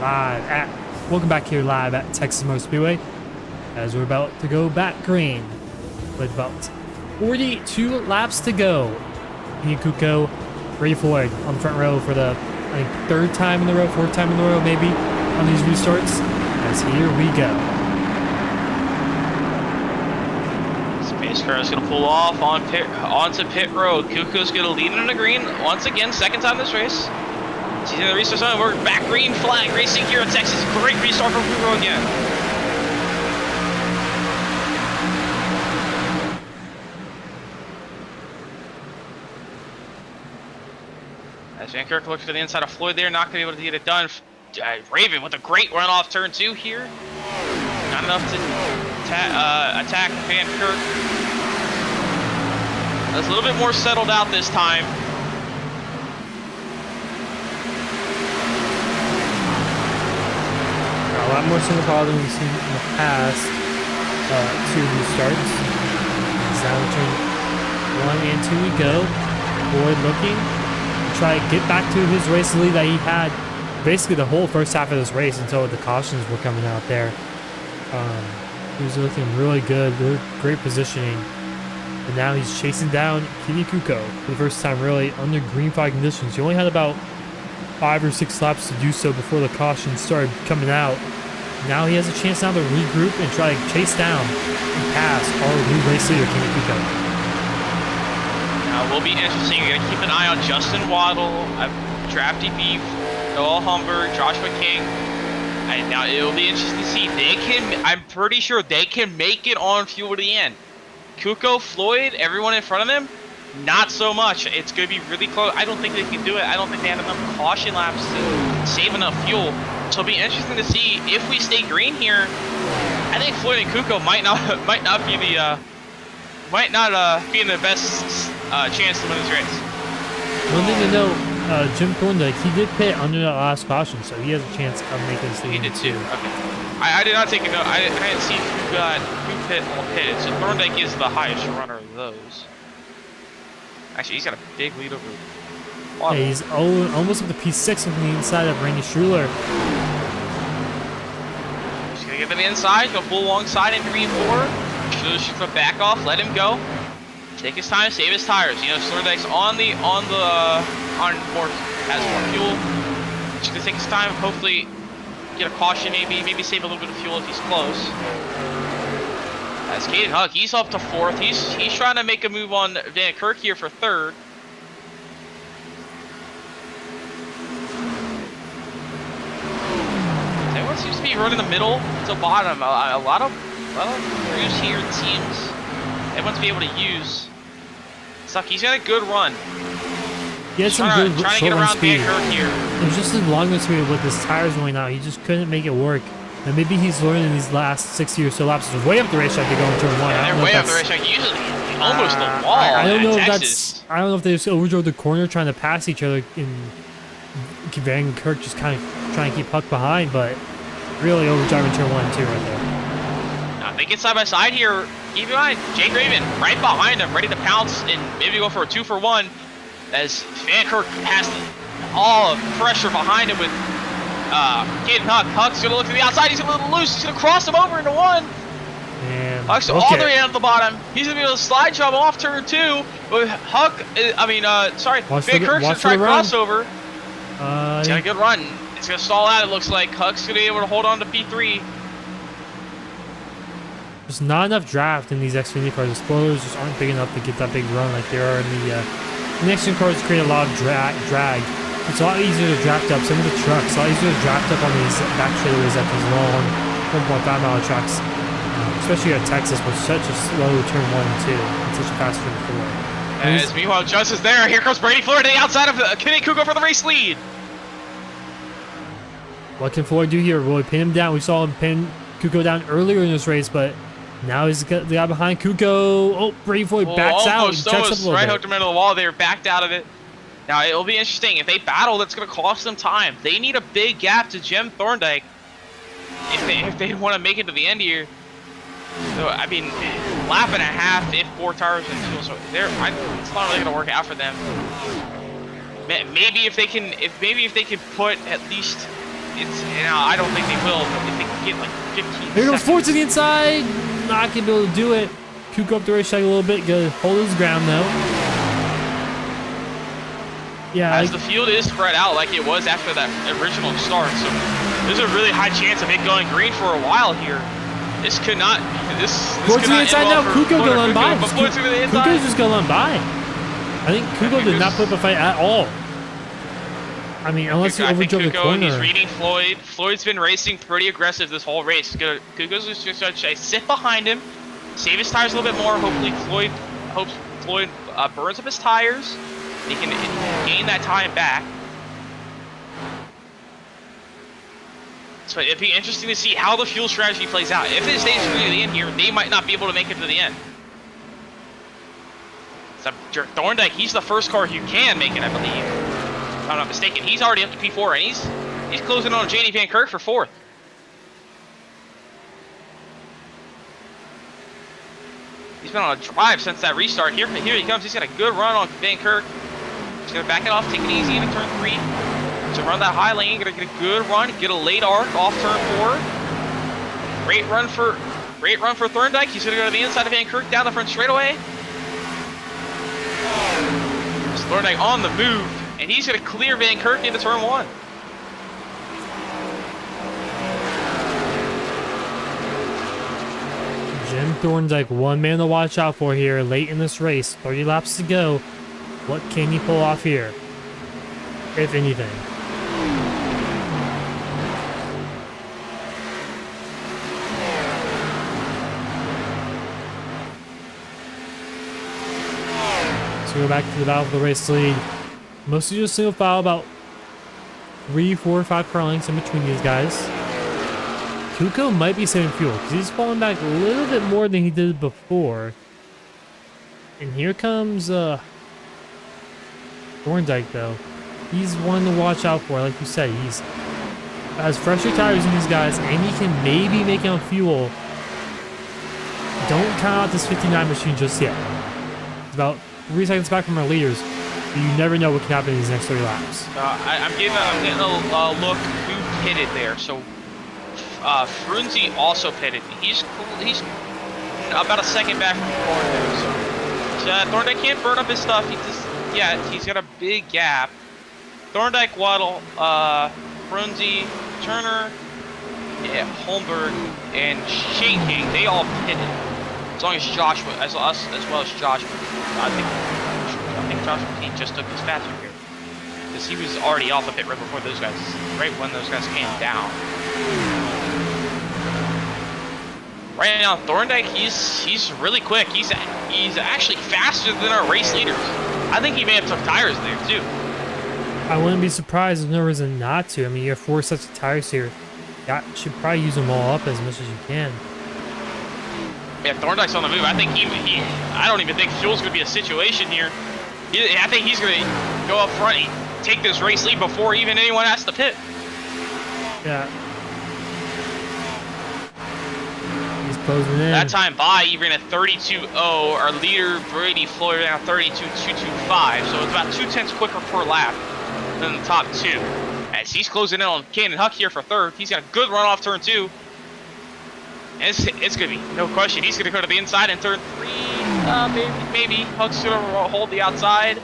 Welcome back here live at Texas Motor Speedway as we're about to go back green with about 42 laps to go. Kenny Kuko, Brady Floyd on the front row for the, I think, fourth time in a row maybe on these restarts. As here we go. Space car is going to pull off onto pit road. Kuko's going to lead in the green once again, second time this race. He's in the restart zone. We're back green flag racing here in Texas. Great restart for Kuko again. As Van Kirk looks to the inside of Floyd there, not going to be able to get it done. Raven with a great run off turn 2 here. Not enough to attack Van Kirk. That's a little bit more settled out this time. A lot more single file than we've seen in the past 2 restarts. Down turn 1 and 2 we go. Floyd looking to try to get back to his race lead that he had basically the whole first half of this race until the cautions were coming out there. He was looking really good, great positioning. And now he's chasing down Kenny Kuko for the first time really under green flag conditions. He only had about 5 or 6 laps to do so before the caution started coming out. Now he has a chance now to regroup and try to chase down and pass our new race leader, Kenny Kuko. Now it will be interesting. You're gonna keep an eye on Justin Waddle, Drafty Beef, Noah Humber, Joshua King. And now it will be interesting to see. I'm pretty sure they can make it on fuel to the end. Kuko, Floyd, everyone in front of them, not so much. It's going to be really close. I don't think they can do it. I don't think they have enough caution laps to save enough fuel. So it'll be interesting to see if we stay green here. I think Floyd and Kuko might not be in the best chance to win this race. One thing to note, Jim Thorndike, he did pit under that last caution, so he has a chance of making this. He did too. Okay. I did not take a note. I didn't see who pitted. So Thorndike is the highest runner of those. Actually, he's got a big lead over. Yeah, he's almost up to P6 on the inside of Randy Struhler. He's gonna get to the inside, go full alongside in green 4. Struhler should put back off, let him go. Take his time, save his tires. You know, Thorndike's has more fuel. He's gonna take his time, hopefully get a caution, maybe save a little bit of fuel if he's close. As Caden Huck, he's up to 4th. He's trying to make a move on Van Kirk here for 3rd. Everyone seems to be running the middle to bottom. A lot of crews here, it seems. Everyone's be able to use. Suck, he's got a good run. He had some good trying to get around Van Kirk here. It was just his longness period with his tires going out. He just couldn't make it work. And maybe he's learning these last 60 or so laps. He's way up the racetrack to go in turn 1. Yeah, they're way up the racetrack. Usually almost the wall. I don't know if Texas. I don't know if they just overdrove the corner trying to pass each other and Van Kirk just kind of trying to keep Huck behind, but really overdriving turn 1 and 2 right there. Now they get side by side here. Keep in mind, Jake Raven right behind him, ready to pounce and maybe go for a 2 for 1. As Van Kirk has all of pressure behind him with Caden Huck. Huck's going to look to the outside. He's a little loose. He's going to cross him over into 1. Man, Huck's all the way down to the bottom. He's going to be able to slide jump off turn 2. But Van Kirk's going to try crossover. He's got a good run. It's going to stall out, it looks like. Huck's going to be able to hold on to P3. There's not enough draft in these Xfinity cars. The spoilers just aren't big enough to get that big run like there are in the Xfinity cars. Create a lot of drag. It's a lot easier to draft up. Some of the trucks, a lot easier to draft up on these back straightaways at these long 1.5 mile tracks, especially at Texas with such a slow turn 1 and 2 and such a fast turn 4. As meanwhile, Just is there. Here comes Brady Floyd to the outside of Kenny Kuko for the race lead. What can Floyd do here? Will he pin him down? We saw him pin Kuko down earlier in this race, but now he's got the guy behind Kuko. Oh, Brady Floyd backs out. Almost right hooked him into the wall. They were backed out of it. Now, it'll be interesting. If they battle, that's going to cost them time. They need a big gap to Jim Thorndike if they want to make it to the end here. So, I mean, lap and a half if 4 tires and fuel. So, it's not really going to work out for them. Maybe if they can put at least I don't think they will, but if they can get like 15 Here goes seconds. Ford to the inside. Not gonna be able to do it. Kuko up the racetrack a little bit. Gonna hold his ground though. Yeah. As the field is spread out like it was after that original start, so there's a really high chance of it going green for a while here. This could not. This Ford to could the not inside end now. well for Kuko gonna run by. But Ford's to the inside. Kuko's just gonna run by. I think Kuko did not put up a fight at all. I mean, unless he I think overdrove the Kuko, corner. he's reading Floyd. Floyd's been racing pretty aggressive this whole race. Kuko's just going to sit behind him, save his tires a little bit more. Hopefully Floyd burns up his tires. He can gain that time back. So it'd be interesting to see how the fuel strategy plays out. If it stays through to the end here, they might not be able to make it to the end. So Thorndike, he's the first car who can make it, I believe. If I'm not mistaken. He's already up to P4, and he's closing on JD Van Kirk for 4th. He's been on a drive since that restart. Here he comes. He's got a good run on Van Kirk. He's gonna back it off, take it easy into turn 3. To run that high lane, gonna get a good run, get a late arc off turn 4. Great run for Thorndike. He's gonna go to the inside of Van Kirk down the front straightaway. Thorndike on the move, and he's gonna clear Van Kirk into turn 1. Jim Thorndike, one man to watch out for here late in this race. 30 laps to go. What can he pull off here, if anything? So we're back to the battle for the race lead. Mostly just single file, about 3, 4, 5 car lengths in between these guys. Kuko might be saving fuel because he's falling back a little bit more than he did before. And here comes Thorndike though. He's one to watch out for. Like you said, he's has fresher tires than these guys, and he can maybe make out fuel. Don't count out this 59 machine just yet. It's about 3 seconds back from our leaders. But you never know what can happen in these next 30 laps. I'm getting a look who pitted there. So Frunze also pitted. He's about a second back from Thorndike. So Thorndike can't burn up his stuff. He's got a big gap. Thorndike, Waddle, Frunze, Turner, Holmberg, and Shane King, they all pitted. As long as Joshua, as well as Joshua. I think Joshua just took his faster here. Because he was already off the pit right before those guys, right when those guys came down. Right now, Thorndike, he's really quick. He's actually faster than our race leaders. I think he may have took tires there too. I wouldn't be surprised. There's no reason not to. I mean, you have 4 sets of tires here. You should probably use them all up as much as you can. Yeah, Thorndike's on the move. I think I don't even think fuel's gonna be a situation here. I think he's gonna go up front and take this race lead before even anyone has to pit. Yeah. He's closing in. That time by, he ran a 32.0. Our leader, Brady Floyd, ran a 32.225. So it's about 2/10 quicker per lap than the top 2. As he's closing in on Cannon Huck here for 3rd. He's got a good run off turn 2. And it's going to be no question. He's going to go to the inside in turn 3. Maybe. Huck's going to hold the outside.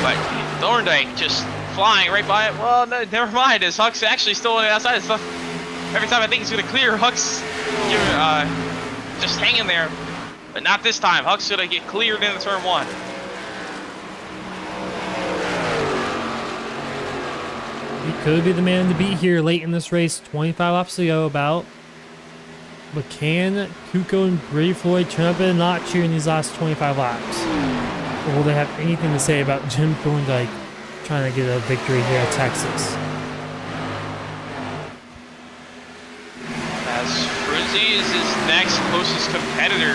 But Thorndike just flying right by it. Well, no, never mind. As Huck's actually still on the outside. Every time I think he's going to clear, Huck's just hanging there. But not this time. Huck's going to get cleared into turn 1. He could be the man to beat here late in this race. 25 laps to go about. But can Kuko and Brady Floyd turn up a notch here in these last 25 laps? Or will they have anything to say about Jim Thorndike trying to get a victory here at Texas? As Frunze is his next closest competitor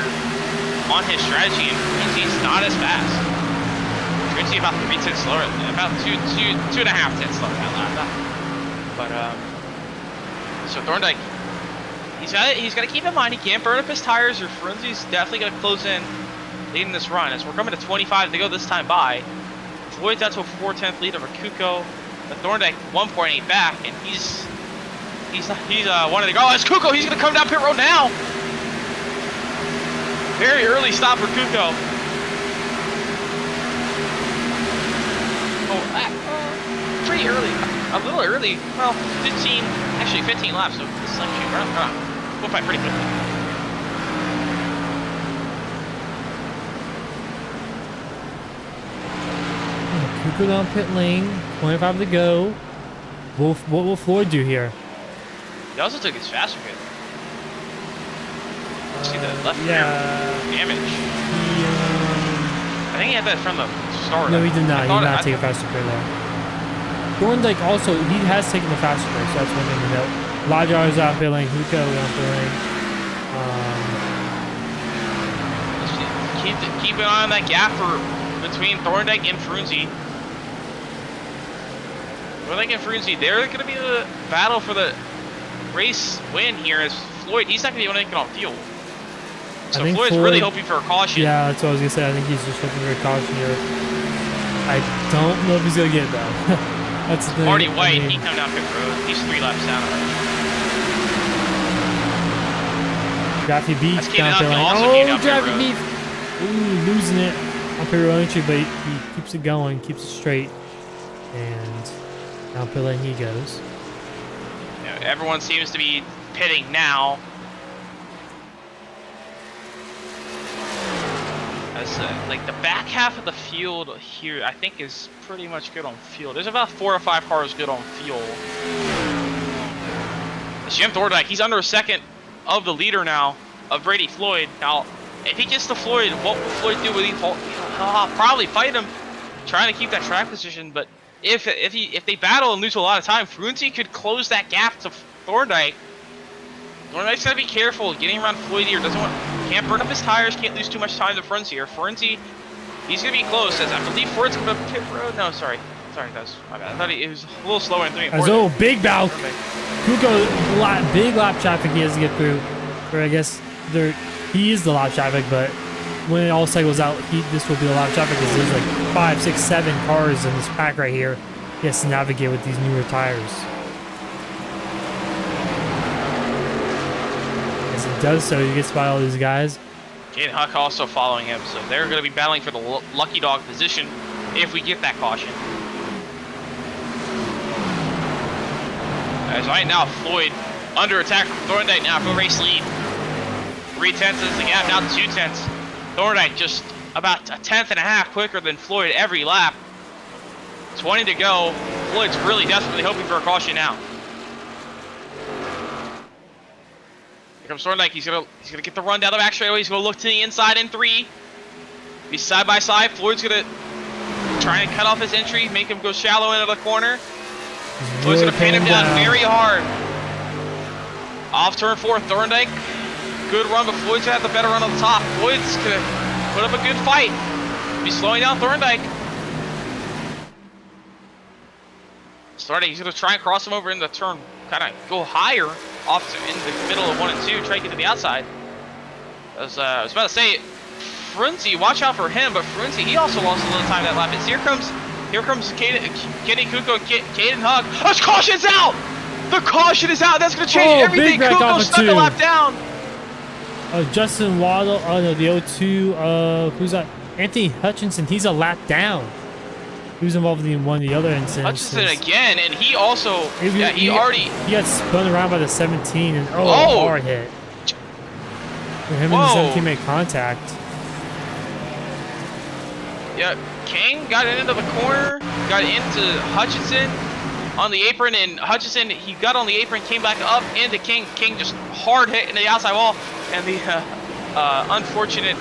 on his strategy, and Frunze's not as fast. Frunze about 3 tenths slower, about 2.5 tenths slower that lap. But so Thorndike, he's got to keep in mind he can't burn up his tires, or Frunze's definitely going to close in leading this run. As we're coming to 25 to go this time by, Floyd's out to a 4/10 lead over Kuko. the Thorndike 1.8 back, and he's wanting to go. Oh, it's Kuko. He's gonna come down pit road now. Very early stop for Kuko. Oh, pretty early. A little early. Well, 15 laps. So this is actually we'll fight pretty quickly. Kuko down pit lane. 25 to go. What will Floyd do here? He also took his faster hit. See the left rear damage. I think he had that from the start. No, he did not. He did not take a faster break there. Thorndike also, he has taken the faster break, so that's one thing to note. Lajar is out feeling, Huko out feeling. Keep an eye on that gap between Thorndike and Frunze. Thorndike and Frunze, they're going to be the battle for the race win here as Floyd, he's not going to be able to make it on fuel. So Floyd's really hoping for a caution. Yeah, that's what I was going to say. I think he's just looking for a caution here. I don't know if he's going to get it, though. That's the thing. Marty White, he come down pit road. He's 3 laps down already. Drafty Beef down pit lane. Oh, Drafty Beef! Ooh, losing it on pit road entry, but he keeps it going, keeps it straight. And down pit lane he goes. Yeah, everyone seems to be pitting now. As like the back half of the field here, I think is pretty much good on fuel. There's about 4 or 5 cars good on fuel. Jim Thorndike, he's under a second of the leader now of Brady Floyd. Now, if he gets to Floyd, what will Floyd do? Will he probably fight him, trying to keep that track position? But if they battle and lose a lot of time, Frunze could close that gap to Thorndike. Thorndike's gotta be careful getting around Floyd here. Can't burn up his tires. Can't lose too much time to Frunze here. Frunze, he's gonna be close. As I believe Ford's coming up pit road. No, sorry, guys, my bad. I thought it was a little slower in 3 and 4. Oh, big bout. Kuko, big lap traffic he has to get through. Or I guess he is the lap traffic, but when it all cycles out, this will be the lap traffic because there's like 5, 6, 7 cars in this pack right here. He has to navigate with these newer tires. As he does so, he gets by all these guys. Jaden Huck also following him, so they're going to be battling for the lucky dog position if we get that caution. As right now, Floyd under attack from Thorndike now for race lead. 3/10 is the gap, now 2/10. Thorndike just about 1.5 quicker than Floyd every lap. 20 to go. Floyd's really desperately hoping for a caution now. Here comes Thorndike. He's gonna get the run down the back straightaway. He's gonna look to the inside in 3. Be side by side. Floyd's gonna try and cut off his entry, make him go shallow into the corner. Floyd's gonna pin him down very hard. Off turn 4, Thorndike. Good run, but Floyd's gonna have the better run on the top. Floyd's gonna put up a good fight. Be slowing down Thorndike. Starting, he's gonna try and cross him over in the turn, kind of go higher off in the middle of 1 and 2, try to get to the outside. I was about to say, Frunze, watch out for him, but Frunze, he also lost a little time that lap. Here comes Kenny Kuko, Caden Huck. Oh, caution's out! The caution is out. That's gonna change everything. Kuko stuck a lap down. Justin Waddle. Oh no, the 0-2. Who's that? Anthony Hutchinson. He's a lap down. He was involved in one of the other incidents. Hutchinson again, and he also. He got spun around by the 17 and hard hit. Him and the 17 made contact. Yeah, King got into the corner, got into Hutchinson on the apron, and Hutchinson, he got on the apron, came back up into King. King just hard hit into the outside wall, and the unfortunate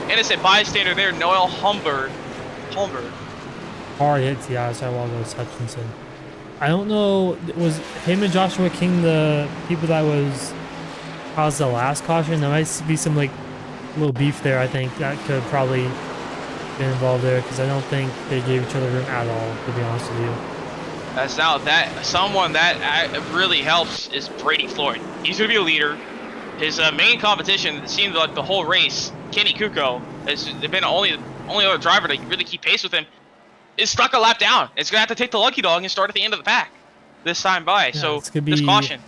innocent bystander there, Noel Humbert. Hard hit to the outside wall goes Hutchinson. I don't know, was him and Joshua King the people that caused the last caution? There might be some like little beef there. I think that could probably been involved there because I don't think they gave each other room at all, to be honest with you. That's now that someone that really helps is Brady Floyd. He's gonna be a leader. His main competition, it seemed like the whole race, Kenny Kuko, has been the only other driver to really keep pace with him. is stuck a lap down. It's gonna have to take the lucky dog and start at the end of the pack this time by. Yeah, so it's gonna be, just caution.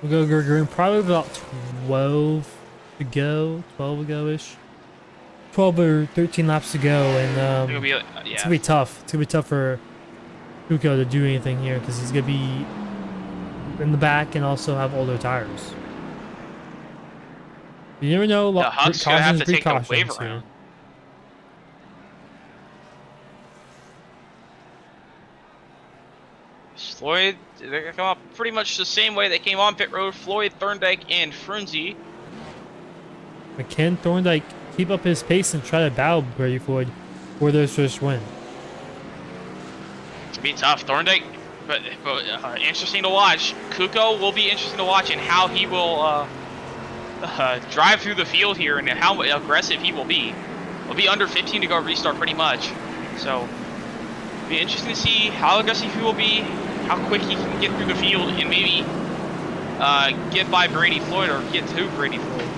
We'll go green. Probably about 12 to go. 12 to go ish. 12 or 13 laps to go, and It'll be, yeah. it's gonna be tough. It's gonna be tough for Kuko to do anything here because he's gonna be in the back and also have older tires. You never know. The Huck's gonna have to take the wave here. around. Floyd, they're gonna come up pretty much the same way they came on pit road. Floyd, Thorndike, and Frunze. But can Thorndike keep up his pace and try to battle Brady Floyd for their first win? It's gonna be tough. Thorndike, but interesting to watch. Kuko will be interesting to watch in how he will drive through the field here and how aggressive he will be. It'll be under 15 to go restart pretty much. So it'll be interesting to see how aggressive he will be, how quick he can get through the field, and maybe get by Brady Floyd or get to Brady Floyd.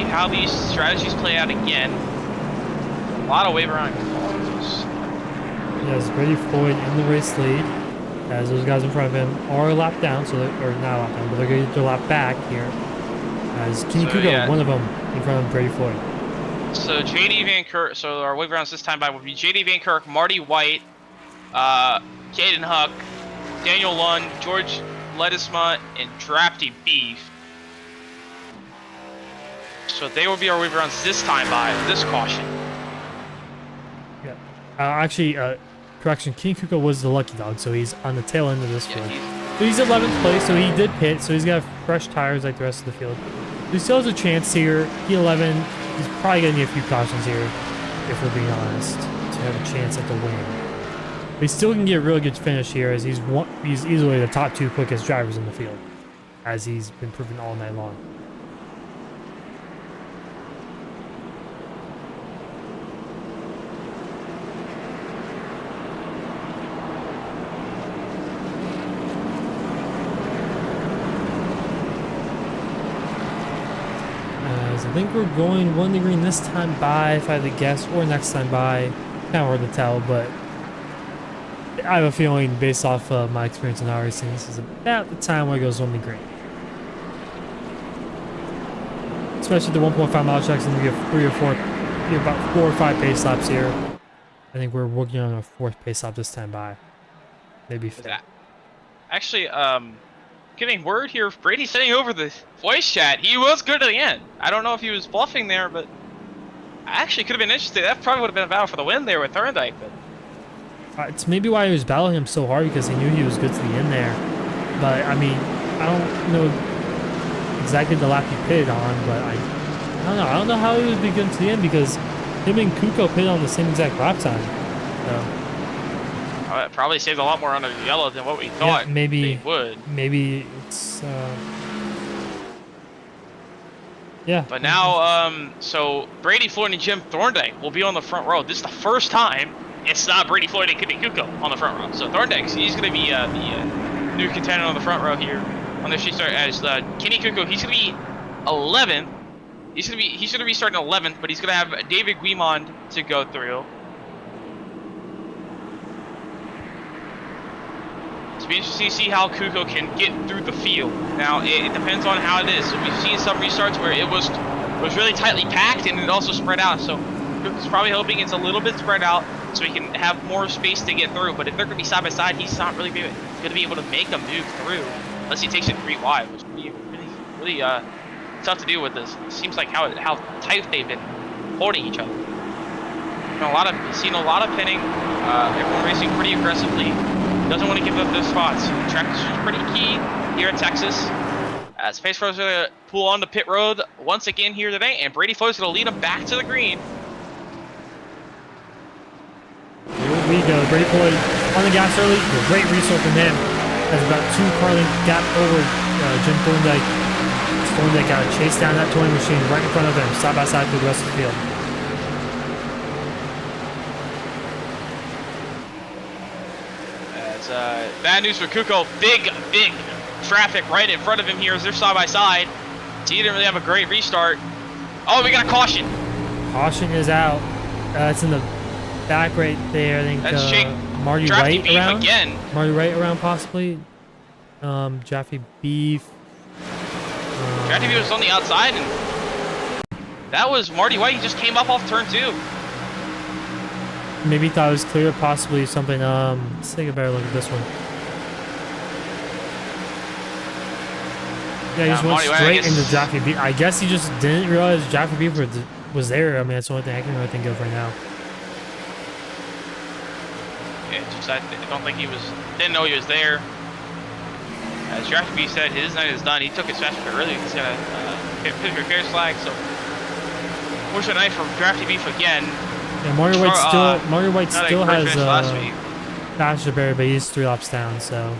How these strategies play out again. A lot of wave around cars. Yes, Brady Floyd in the race lead as those guys in front of him are a lap down, so or not a lap down, but they're going to get their lap back here. As Kenny Kuko, one of them in front of Brady Floyd. So JD Van Kirk, so our wave rounds this time by will be JD Van Kirk, Marty White, Caden Huck, Daniel Lund, George Ledesma, and Drafty Beef. So they will be our wave rounds this time by this caution. Yeah. Actually, correction, King Kuko was the lucky dog, so he's on the tail end of this field. So he's 11th place, so he did pit, so he's got fresh tires like the rest of the field. He still has a chance here. P11, he's probably going to need a few cautions here, if we're being honest, to have a chance at the win. But he still can get a really good finish here, as he's easily the top 2 quickest drivers in the field, as he's been proven all night long. I think we're going 1 to green this time by, if I had to guess, or next time by. Kind of hard to tell, but I have a feeling based off of my experience in racing, this is about the time where it goes 1 to green. Especially the 1.5 mile tracks, and we have 3 or 4, about 4 or 5 pace stops here. I think we're working on our 4th pace stop this time by. Maybe 5th. Actually, getting word here, Brady's sending over the voice chat. He was good at the end. I don't know if he was bluffing there, but I actually could have been interested. That probably would have been a battle for the win there with Thorndike. But it's maybe why he was battling him so hard, because he knew he was good to the end there. But I mean, I don't know exactly the lap he pitted on, but I don't know. I don't know how he would be good to the end, because him and Kuko pitted on the same exact lap time. So. It probably saved a lot more under the yellow than what we thought maybe they would. Maybe it's yeah. But now, so Brady Floyd and Jim Thorndike will be on the front row. This is the first time it's not Brady Floyd and Kenny Kuko on the front row. So Thorndike, he's going to be the new contender on the front row here on this restart. As Kenny Kuko, he's going to be 11th. He's going to be starting 11th, but he's going to have David Guimond to go through. It's be interesting to see how Kuko can get through the field. Now, it depends on how it is. So we've seen some restarts where it was really tightly packed and it also spread out. So Kuko's probably hoping it's a little bit spread out so he can have more space to get through. But if they're going to be side by side, he's not really going to be able to make a move through unless he takes it 3 wide, which would be really tough to do with this. It seems like how tight they've been holding each other. Seen a lot of pinning. Everyone racing pretty aggressively. Doesn't want to give up those spots. Track is pretty key here in Texas. Space Force is going to pull on the pit road once again here today, and Brady Floyd is going to lead him back to the green. Here we go. Brady Floyd on the gas early. Great restart from him. Has about 2 car length gap over Jim Thorndike. Thorndike got to chase down that towing machine right in front of him, side by side through the rest of the field. bad news for Kuko. Big traffic right in front of him here as they're side by side. So he didn't really have a great restart. Oh, we got a caution. Caution is out. It's in the back right there. I think That's Jake Marty Drafty White Beef around. again. Marty White around possibly. Drafty Beef. Drafty Beef was on the outside, and that was Marty White. He just came up off turn 2. Maybe thought it was clear. Possibly something. Let's take a better look at this one. Yeah, he just went Marty White, straight into Drafty Beef. I guess he just didn't realize Drafty Beef was there. I mean, that's the only thing I can really think of right now. Yeah, just I don't think didn't know he was there. As Drafty Beef said, his night is done. He took his fast early. He's got a Pittsburgh Bears flag, so fortunate night for Drafty Beef again. Yeah, Marty White still has last week. faster bear, but he's 3 laps down. So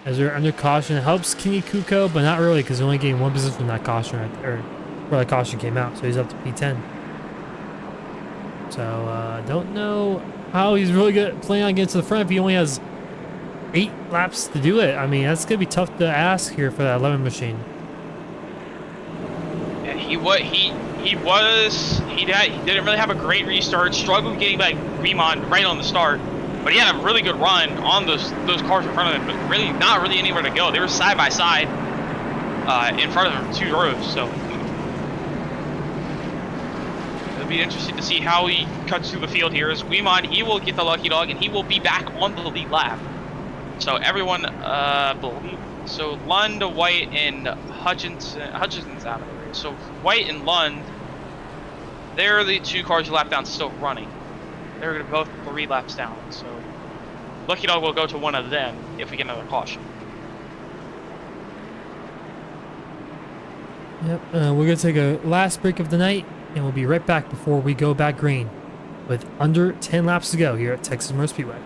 as we're under caution, it helps Kenny Kuko, but not really because he only gained 1 position from that caution right there, where that caution came out. So he's up to P10. So don't know how he's really good planning on getting to the front if he only has 8 laps to do it. I mean, that's gonna be tough to ask here for that 11 machine. Yeah, he didn't really have a great restart. Struggled getting back Remond right on the start, but he had a really good run on those cars in front of him. But really, not really anywhere to go. They were side by side in front of him 2 rows. So it'll be interesting to see how he cuts through the field here. As Remond, he will get the lucky dog, and he will be back on the lead lap. So everyone, so Lund, White, and Hutchinson's out of the race. So White and Lund, they're the 2 cars lap down still running. They're going to both 3 laps down. So lucky dog will go to one of them if we get another caution. Yep, we're going to take a last break of the night, and we'll be right back before we go back green with under 10 laps to go here at Texas Motor Speedway.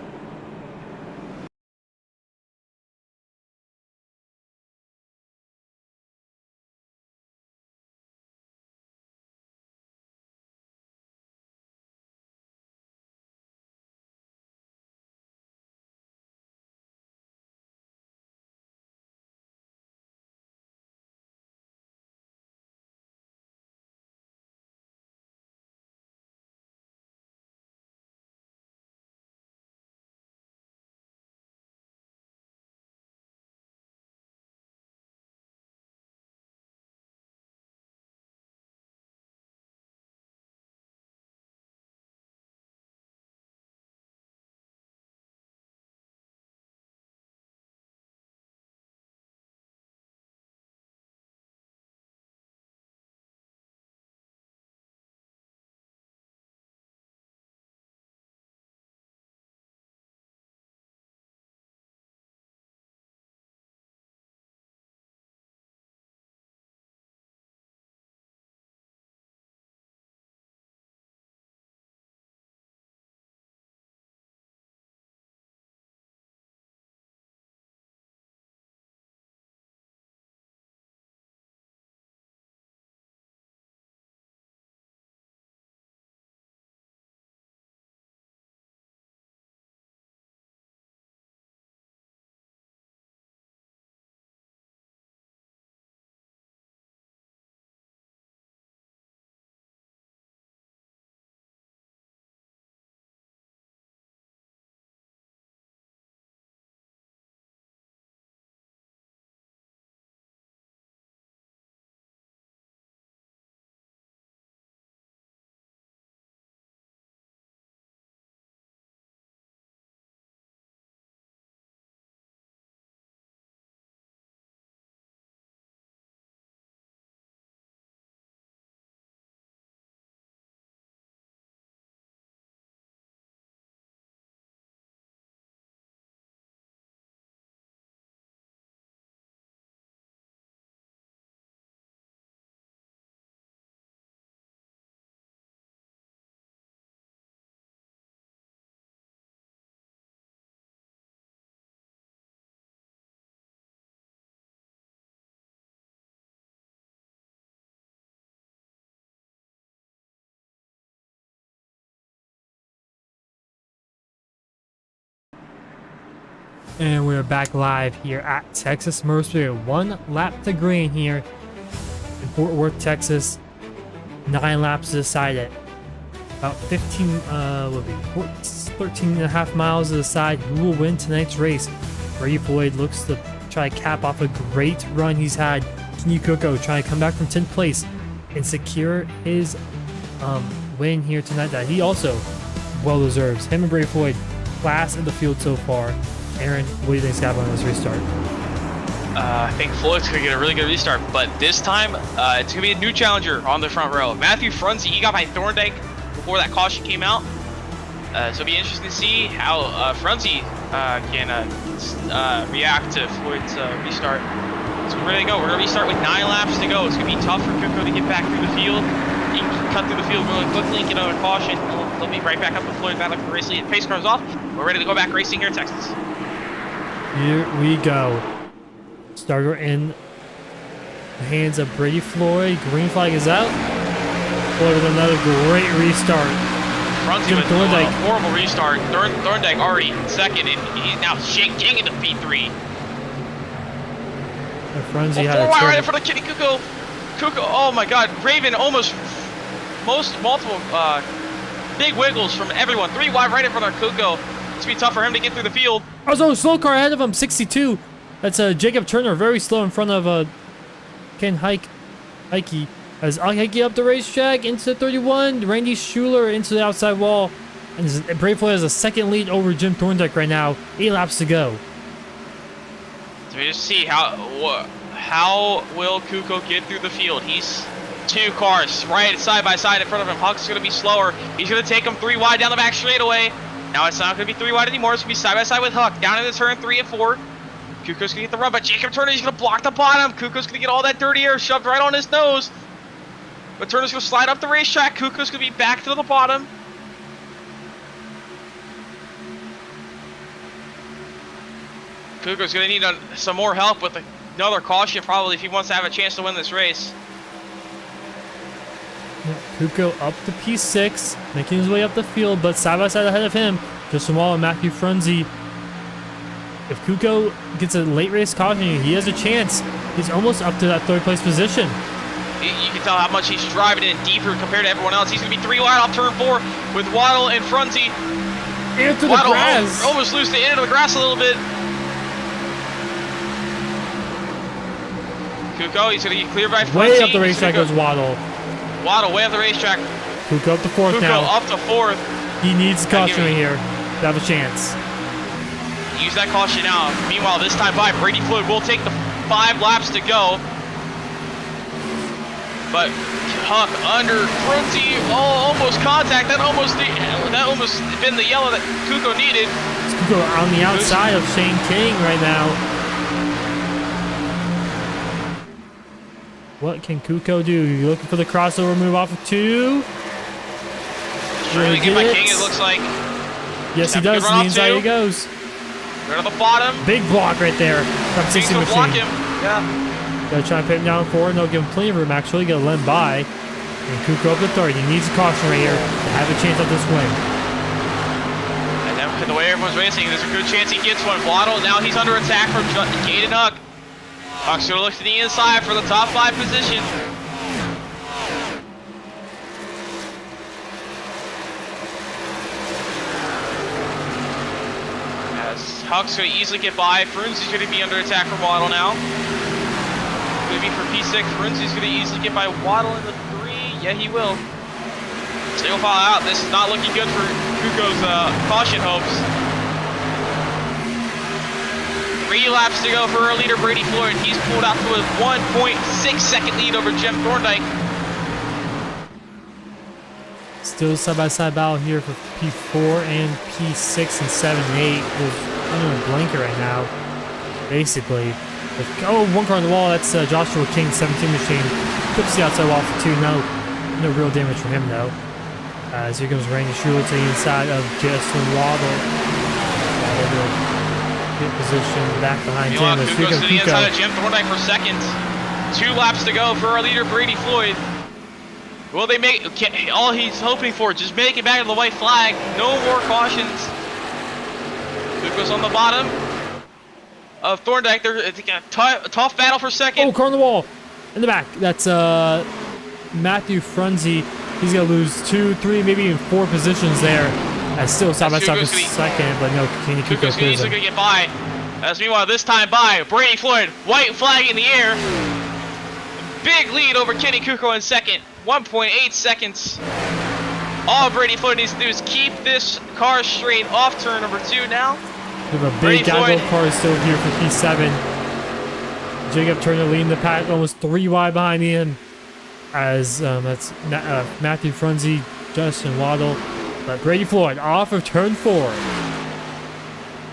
And we're back live here at Texas Motor Speedway. 1 lap to green here in Fort Worth, Texas. 9 laps to decide it. About 13 and a half miles to decide who will win tonight's race. Brady Floyd looks to try to cap off a great run he's had. Kenny Kuko trying to come back from 10th place and secure his win here tonight that he also well deserves. Him and Brady Floyd, class in the field so far. Aaron, what do you think's happening on this restart? I think Floyd's going to get a really good restart, but this time it's going to be a new challenger on the front row. Matthew Frunze, he got by Thorndike before that caution came out. So it'll be interesting to see how Frunze can react to Floyd's restart. So we're going to go. We're going to restart with 9 laps to go. It's going to be tough for Kuko to get back through the field. He can cut through the field really quickly and get out of caution. They'll be right back up with Floyd battling for racing. Pace car's off. We're ready to go back racing here in Texas. Here we go. Starter in the hands of Brady Floyd. Green flag is out. Floyd with another great restart. Frunze with a horrible restart. Thorndike already in second, and he's now King into P3. Frunze had a a right in front of Kenny Kuko. Kuko, oh my God, Raven almost multiple big wiggles from everyone. 3 wide right in front of Kuko. It's gonna be tough for him to get through the field. Oh, slow car ahead of him, 62. That's Jacob Turner, very slow in front of Ken Heike. As Heike up the racetrack into 31, Randy Schuler into the outside wall, and Brady Floyd has a second lead over Jim Thorndike right now. 8 laps to go. So we just see how will Kuko get through the field. He's 2 cars right side by side in front of him. Huck's gonna be slower. He's gonna take him 3 wide down the back straightaway. Now it's not gonna be 3 wide anymore. It's gonna be side by side with Huck down in the turn 3 and 4. Kuko's gonna get the run, but Jacob Turner, he's gonna block the bottom. Kuko's gonna get all that dirty air shoved right on his nose. But Turner's gonna slide up the racetrack. Kuko's gonna be back to the bottom. Kuko's gonna need some more help with another caution probably if he wants to have a chance to win this race. Kuko up to P6, making his way up the field, but side by side ahead of him, Justin Wall and Matthew Frunze. If Kuko gets a late race caution, he has a chance. He's almost up to that 3rd place position. You can tell how much he's driving in deeper compared to everyone else. He's going to be 3 wide off turn 4 with Waddle and Frunze. Into the grass. Almost loose the end of the grass a little bit. Kuko, he's going to get cleared by Frunze. Way up the racetrack goes Waddle. Waddle way up the racetrack. Kuko up to 4th now. Kuko up to 4th. He needs caution right here to have a chance. Use that caution now. Meanwhile, this time by Brady Floyd will take the 5 laps to go. But Huck under Frunze, almost contact. That almost been the yellow that Kuko needed. It's Kuko on the outside of Shane King right now. What can Kuko do? You're looking for the crossover move off of 2. Trying to get by King, it looks like. Yes, he does. To the inside he goes. Right on the bottom. Big block right there from 60 Machine. Block him. Yeah. Gotta try and put him down forward, and they'll give him plenty of room actually. Gotta let him by. And Kuko up to 3rd. He needs a caution right here to have a chance at this win. And then the way everyone's racing, there's a good chance he gets one. Waddle, now he's under attack from Caden Huck. Huck's gonna look to the inside for the top 5 position. As Huck's gonna easily get by. Frunze's gonna be under attack from Waddle now. Gonna be for P6. Frunze's gonna easily get by Waddle in the 3. Yeah, he will. Single file out. This is not looking good for Kuko's caution hopes. 3 laps to go for our leader, Brady Floyd. He's pulled out to a 1.6 second lead over Jim Thorndike. Still side-by-side battle here for P4 and P6 and 7 and 8. There's under a blanket right now, basically. Oh, 1 car on the wall. That's Joshua King, 17 Machine. Clips the outside wall for 2. No real damage for him, though. As here comes Randy Schuler to the inside of Justin Waddle. Good position back behind him. Kuko's to the inside of Jim Thorndike for 2nd. 2 laps to go for our leader, Brady Floyd. Will they make all he's hoping for? Just make it back to the white flag. No more cautions. Kuko's on the bottom. of Thorndike. They're a tough battle for second. Oh, car on the wall. In the back. That's Matthew Frunze. He's going to lose 2, 3, maybe even 4 positions there. As still side by side for second, but no, Kenny Kuko's going to get by. As meanwhile, this time by Brady Floyd. White flag in the air. Big lead over Kenny Kuko in second. 1.8 seconds. All Brady Floyd needs to do is keep this car straight off turn number 2 now. We have a big Gaggle car still here for P7. Jacob Turner leading the pack, almost 3 wide behind him. As that's Matthew Frunze, Justin Waddle. But Brady Floyd off of turn 4.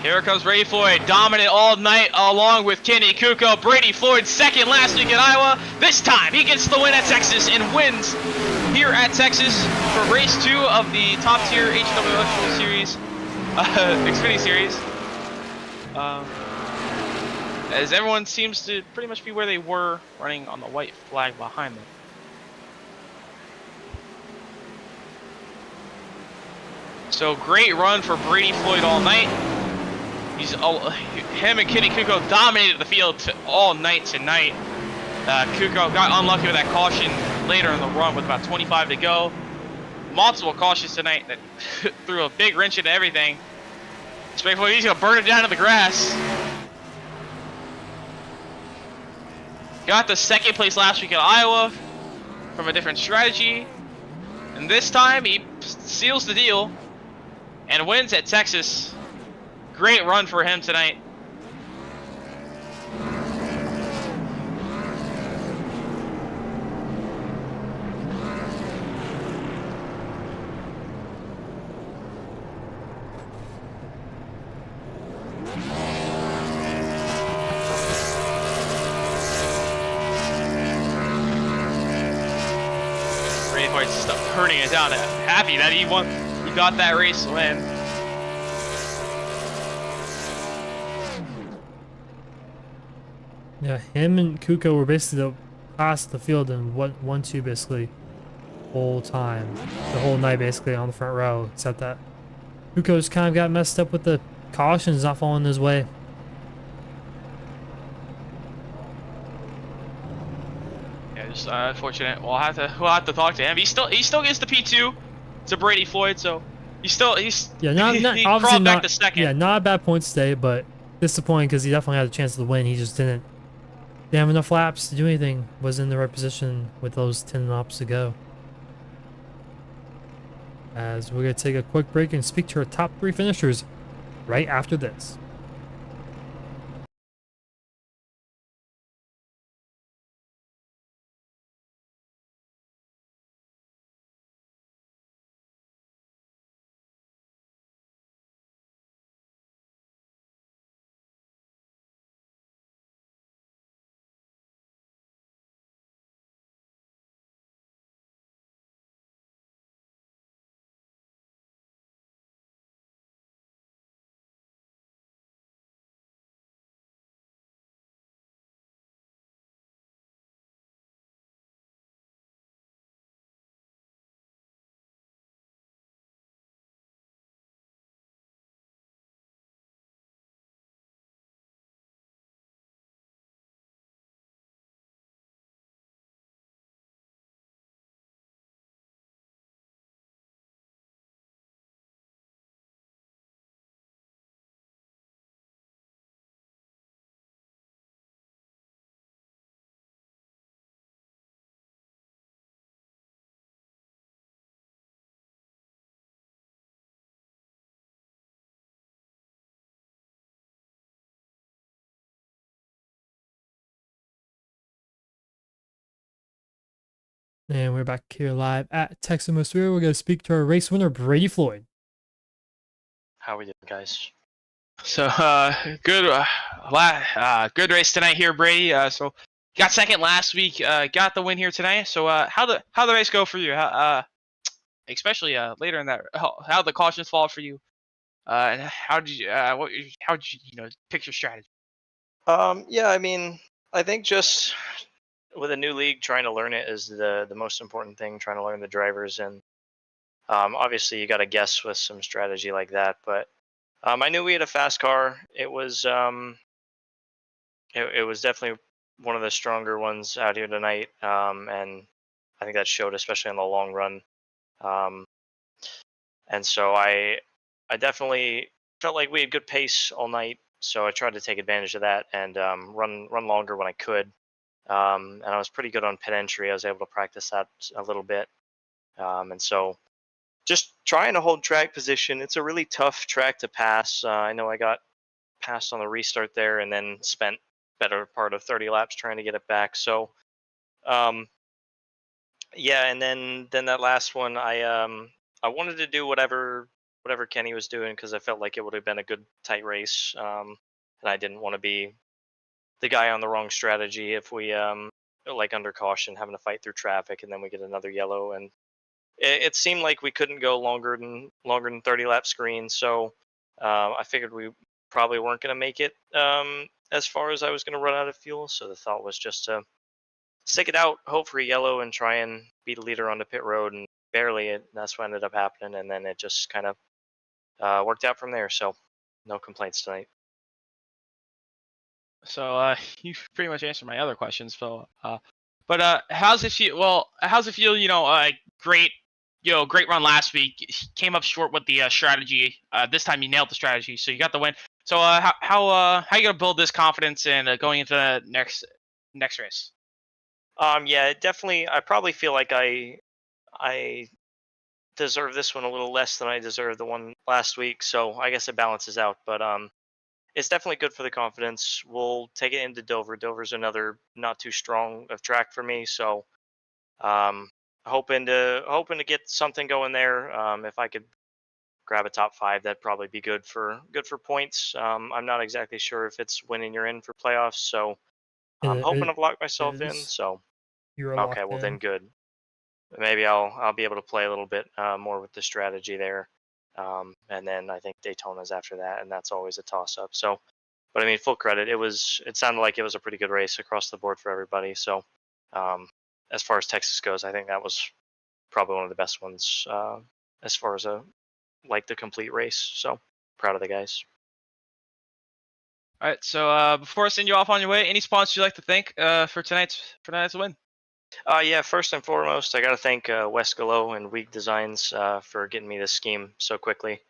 Here comes Brady Floyd, dominant all night along with Kenny Kuko. Brady Floyd second last week at Iowa. This time he gets the win at Texas and wins here at Texas for race 2 of the top tier H&W Electrical Series, Xfinity Series. As everyone seems to pretty much be where they were, running on the white flag behind them. So great run for Brady Floyd all night. Him and Kenny Kuko dominated the field all night tonight. Kuko got unlucky with that caution later in the run with about 25 to go. Multiple cautions tonight that threw a big wrench into everything. He's gonna burn it down to the grass. Got the second place last week at Iowa from a different strategy. And this time he seals the deal and wins at Texas. Great run for him tonight. Stuff turning it down. Happy that he won. He got that race win. Yeah, him and Kuko were basically the class of the field and 1-2 basically whole time, the whole night basically on the front row. Except that Kuko's kind of got messed up with the cautions not falling his way. Just unfortunate. We'll have to talk to him. He still gets the P2 to Brady Floyd, so he's yeah, not he obviously back not to second. Yeah, not a bad points today, but disappointing because he definitely had a chance to win. He just didn't have enough laps to do anything. Was in the right position with those 10 laps to go. As we're gonna take a quick break and speak to our top 3 finishers right after this. And we're back here live at Texas Motor Speedway. We're going to speak to our race winner, Brady Floyd. How are we doing, guys? So good race tonight here, Brady. So got second last week. Got the win here tonight. So how the race go for you? Especially later in that, how the cautions fall for you, and how did you pick your strategy? Yeah, I mean, I think just with a new league, trying to learn it is the most important thing. Trying to learn the drivers, and obviously you got to guess with some strategy like that. But I knew we had a fast car. It was it was definitely one of the stronger ones out here tonight, and I think that showed, especially in the long run. Um, and so I definitely felt like we had good pace all night, so I tried to take advantage of that and run longer when I could. And I was pretty good on pit entry. I was able to practice that a little bit, and so just trying to hold track position. It's a really tough track to pass. I know I got passed on the restart there, and then spent better part of 30 laps trying to get it back. So um, yeah, and then that last one, I wanted to do whatever Kenny was doing because I felt like it would have been a good tight race, and I didn't want to be the guy on the wrong strategy if we like under caution having to fight through traffic and then we get another yellow. And it seemed like we couldn't go longer than 30 lap screen, so I figured we probably weren't going to make it as far as I was going to run out of fuel. So the thought was just to stick it out, hope for a yellow, and try and beat a leader onto pit road. And barely, that's what ended up happening. And then it just kind of worked out from there. So no complaints tonight. So you pretty much answered my other questions, Phil. But how's it feel? Well, how's it feel? Great. Great run last week. Came up short with the strategy. This time you nailed the strategy, so you got the win. So how you gonna build this confidence and going into the next race? Yeah, definitely. I probably feel like I deserve this one a little less than I deserved the one last week. So I guess it balances out. But it's definitely good for the confidence. We'll take it into Dover. Dover's another not too strong of track for me, so um, hoping to get something going there. If I could grab a top 5, that'd probably be good for points. I'm not exactly sure if it's winning you're in for playoffs, so I'm hoping It I've locked myself in. is. So You are okay, locked well then in. good. Maybe I'll be able to play a little bit more with the strategy there. And then I think Daytona's after that, and that's always a toss up. So, but I mean, full credit. It sounded like it was a pretty good race across the board for everybody. So, um, as far as Texas goes, I think that was probably one of the best ones as far as the complete race. So proud of the guys. All right. So before I send you off on your way, any sponsors you'd like to thank for tonight's win? Yeah, first and foremost, I got to thank Wes Gallo and Weak Designs for getting me this scheme so quickly.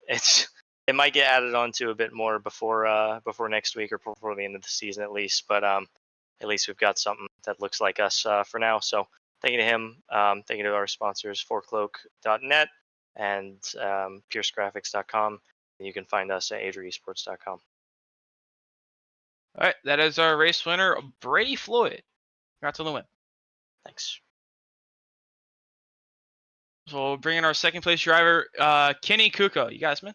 It's it might get added on to a bit more before next week or before the end of the season at least, but at least we've got something that looks like us for now. So thank you to him. Thank you to our sponsors, fourcloak.net and piercegraphics.com. You can find us at adresports.com. All right. That is our race winner, Brady Floyd. Congrats on the win. Thanks. So we'll bring in our second place driver, Kenny Kuko. You guys, man.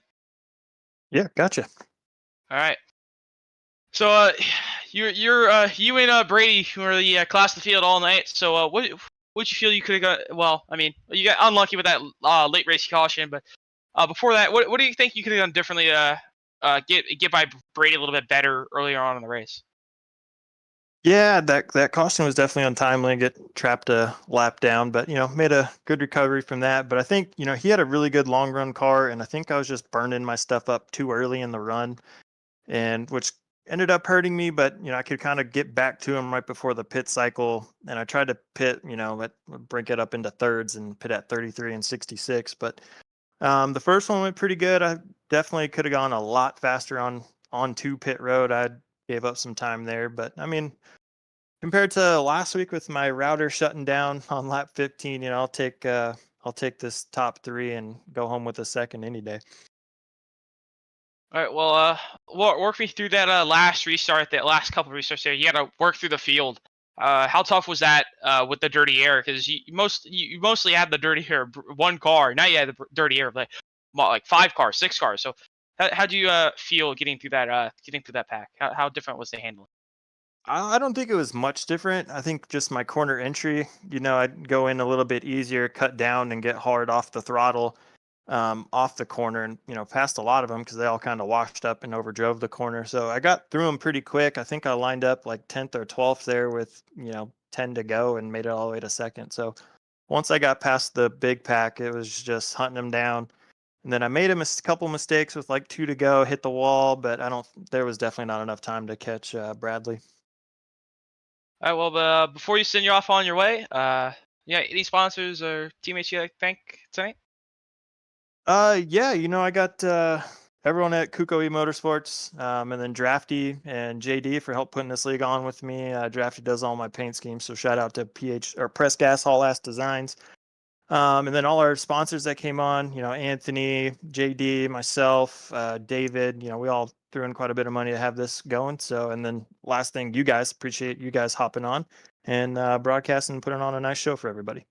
Yeah, gotcha. All right. So you and Brady were the class of the field all night. So what you feel you could have got? Well, I mean, you got unlucky with that late race caution, but before that, what do you think you could have done differently? Get by Brady a little bit better earlier on in the race. Yeah, that caution was definitely untimely. Get trapped a lap down, but made a good recovery from that. But I think he had a really good long run car, and I think I was just burning my stuff up too early in the run, and which ended up hurting me. But I could kind of get back to him right before the pit cycle, and I tried to pit, break it up into thirds and pit at 33 and 66. But the first one went pretty good. I definitely could have gone a lot faster on to pit road. I gave up some time there, but I mean, compared to last week with my router shutting down on lap 15, I'll take this top 3 and go home with a second any day. All right. Well, work me through that last restart, that last couple of restarts there. You got to work through the field. How tough was that with the dirty air? Because you mostly had the dirty air, one car. Now you had the dirty air, like 5 cars, 6 cars. So how do you feel getting through that pack? How different was the handling? I don't think it was much different. I think just my corner entry, I'd go in a little bit easier, cut down and get hard off the throttle, off the corner, and passed a lot of them because they all kind of washed up and overdrove the corner. So I got through them pretty quick. I think I lined up like 10th or 12th there with 10 to go and made it all the way to second. So once I got past the big pack, it was just hunting them down. And then I made a couple mistakes with like 2 to go, hit the wall, but there was definitely not enough time to catch Bradley. All right. Well, before you send you off on your way, yeah, any sponsors or teammates you like to thank tonight? Yeah, I got everyone at Kuko E Motorsports, and then Drafty and JD for help putting this league on with me. Drafty does all my paint schemes, so shout out to Press Gas Haul Ass Designs. And then all our sponsors that came on, Anthony, JD, myself, David, we all threw in quite a bit of money to have this going. So, and then last thing, you guys, appreciate you guys hopping on and broadcasting and putting on a nice show for everybody.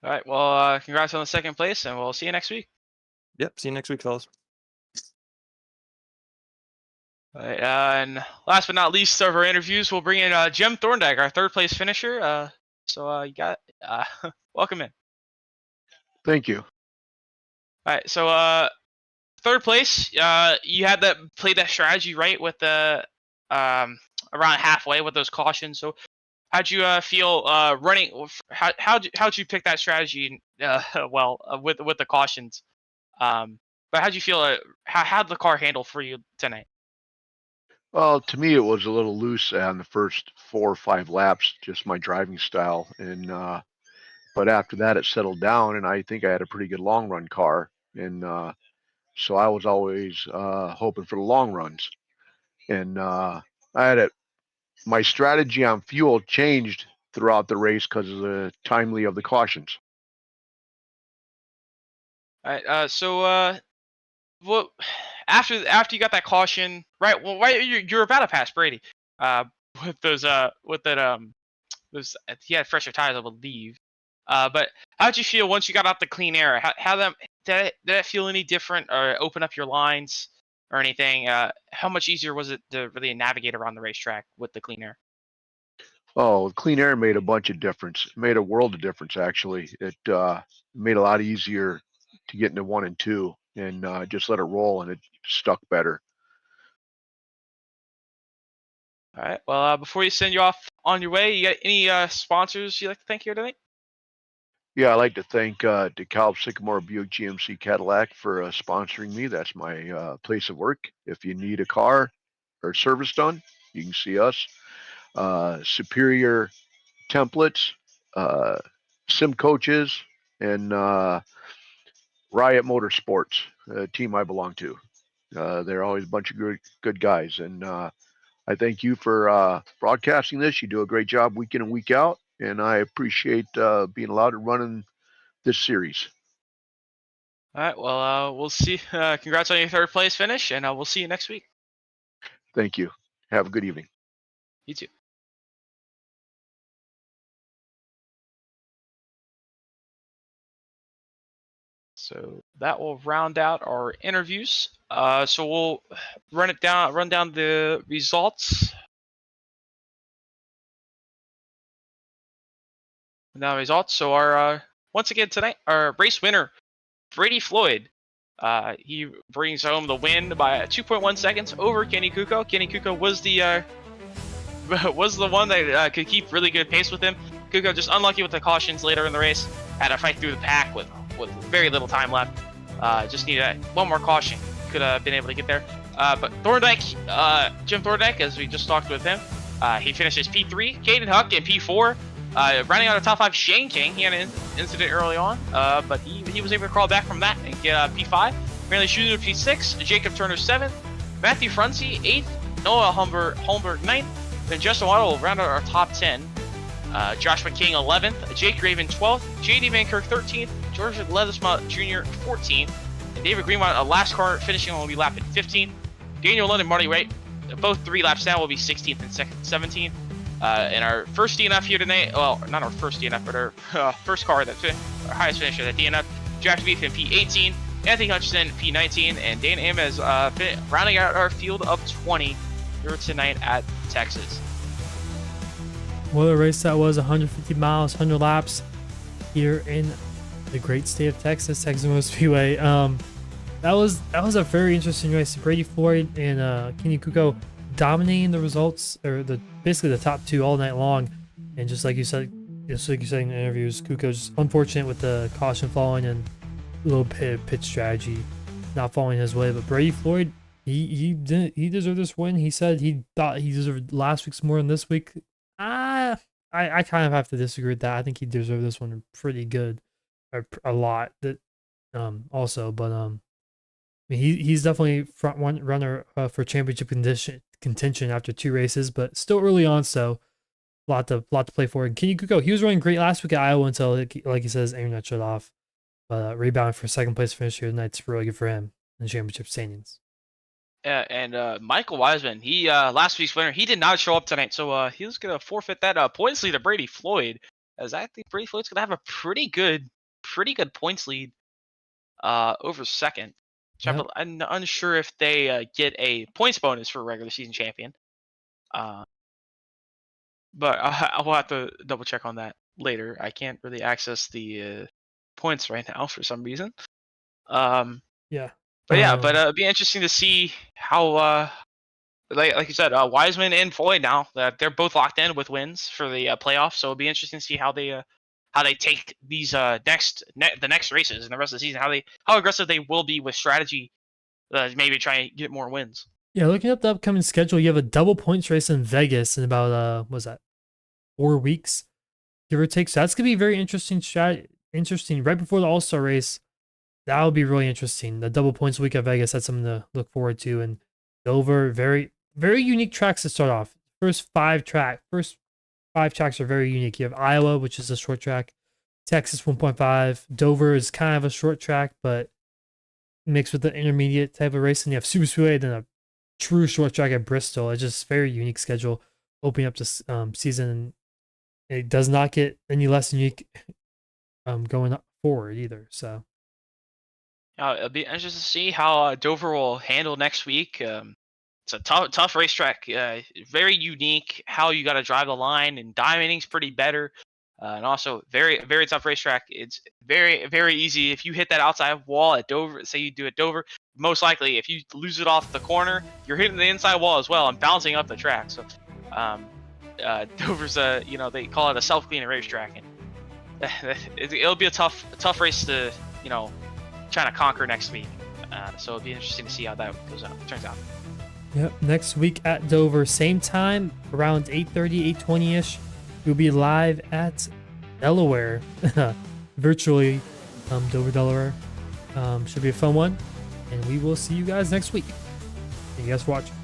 All right. Well, congrats on the second place, and we'll see you next week. Yep. See you next week, fellas. All right. And last but not least of our interviews, we'll bring in Jim Thorndike, our third place finisher. So you got welcome in. Thank you. All right. So third place, you had played that strategy right with the around halfway with those cautions. So how'd you feel running? How'd you pick that strategy? With the cautions. But how'd you feel? How'd the car handle for you tonight? Well, to me, it was a little loose on the first 4 or 5 laps, just my driving style. And but after that, it settled down, and I think I had a pretty good long run car. And so I was always hoping for the long runs. And I had it. My strategy on fuel changed throughout the race because of the timely of the cautions. All right. So well, after you got that caution, right? Well, right, you're about to pass Brady. With those those he had fresher tires, I believe. But how'd you feel once you got out the clean air? Did that feel any different, or open up your lines or anything? How much easier was it to really navigate around the racetrack with the clean air? Oh, clean air made a bunch of difference. It made a world of difference, actually. It made it a lot easier to get into 1 and 2 and just let it roll, and it stuck better. All right. Well, before you send you off on your way, you got any sponsors you'd like to thank here tonight? Yeah, I'd like to thank DeKalb Sycamore Buick GMC Cadillac for sponsoring me. That's my place of work. If you need a car or service done, you can see us. Superior Templates, Sim Coaches, and Riot Motorsports, a team I belong to. They're always a bunch of good guys. And I thank you for broadcasting this. You do a great job week in and week out. And I appreciate being allowed to run in this series. All right. Well, we'll see. Congrats on your third place finish, and we'll see you next week. Thank you. Have a good evening. You too. So that will round out our interviews. So we'll run down the results. So our once again tonight, our race winner, Brady Floyd. He brings home the win by 2.1 seconds over Kenny Kuko. Kenny Kuko was the one that could keep really good pace with him. Kuko just unlucky with the cautions later in the race. Had to fight through the pack with very little time left. Just needed one more caution. Could have been able to get there. But Thorndike, Jim Thorndike, as we just talked with him, he finishes P3. Caden Huck in P4. Rounding out of top 5, Shane King. He had an incident early on, but he was able to crawl back from that and get P5. Randy Schuler P6. Jacob Turner 7th. Matthew Frunze 8th. Noah Holmberg 9th. Then Justin Waddle will round out our top 10. Joshua King 11th. Jake Raven 12th. JD Van Kirk 13th. George Ledesma Jr. 14th. And David Greenmont, last car finishing will be lap in 15th. Daniel London, Marty Wright, both 3 laps down, will be 16th and 17th. And our first DNF here tonight, well, not our first DNF, but our first car, our highest finisher at DNF, Draft Beef in P18, Anthony Hutchinson P19, and Dan Amez rounding out our field of 20 here tonight at Texas. What a race that was, 150 miles, 100 laps here in the great state of Texas, Texas Motor Speedway. That was a very interesting race. Brady Floyd and Kenny Kuko dominating the results, or basically the top 2 all night long. And just like you said in the interviews, Kuko's unfortunate with the caution falling and little bit of pitch strategy not falling his way. But Brady Floyd, he deserved this win. He said he thought he deserved last week's more than this week. I kind of have to disagree with that. I think he deserved this one pretty good, a lot. That also, but I mean, he's definitely front one runner for championship contention after 2 races, but still early on, so lot to play for. And Kenny Kuko, he was running great last week at Iowa until, like he says, internet shut off. But rebound for second place finish here tonight's really good for him in the championship standings. Yeah, and Michael Wiseman, he last week's winner, he did not show up tonight, so he was gonna forfeit that points lead to Brady Floyd, as I think Brady Floyd's gonna have a pretty good points lead over second. Yep. I'm unsure if they get a points bonus for regular season champion. But I will have to double check on that later. I can't really access the points right now for some reason. Yeah. But yeah, it'd be interesting to see how, like you said, Wiseman and Floyd now that they're both locked in with wins for the playoffs. So it'll be interesting to see how they take these the next races and the rest of the season. How aggressive they will be with strategy, maybe try and get more wins. Yeah, looking up the upcoming schedule, you have a double points race in Vegas in about what was that, 4 weeks, give or take. So that's gonna be very interesting. Interesting right before the All-Star race. That would be really interesting. The double points week at Vegas, that's something to look forward to. And Dover, very unique tracks to start off. First five tracks are very unique. You have Iowa, which is a short track. Texas 1.5. Dover is kind of a short track, but mixed with the intermediate type of race. And you have Super Speedway, then a true short track at Bristol. It's just very unique schedule opening up this season. It does not get any less unique going forward either. So It'll be interesting to see how Dover will handle next week. It's a tough racetrack, very unique. How you got to drive the line, and diamonding's pretty better, and also very tough racetrack. It's very easy if you hit that outside wall at Dover. Say you do at Dover, most likely if you lose it off the corner, you're hitting the inside wall as well and bouncing up the track. So Dover's they call it a self-cleaning racetrack, and it'll be a tough race to trying to conquer next week. So it'll be interesting to see how that turns out. Yep. Next week at Dover, same time, around 8:30, 8:20ish, we'll be live at Delaware, virtually, Dover, Delaware. Should be a fun one, and we will see you guys next week. Thank you guys for watching.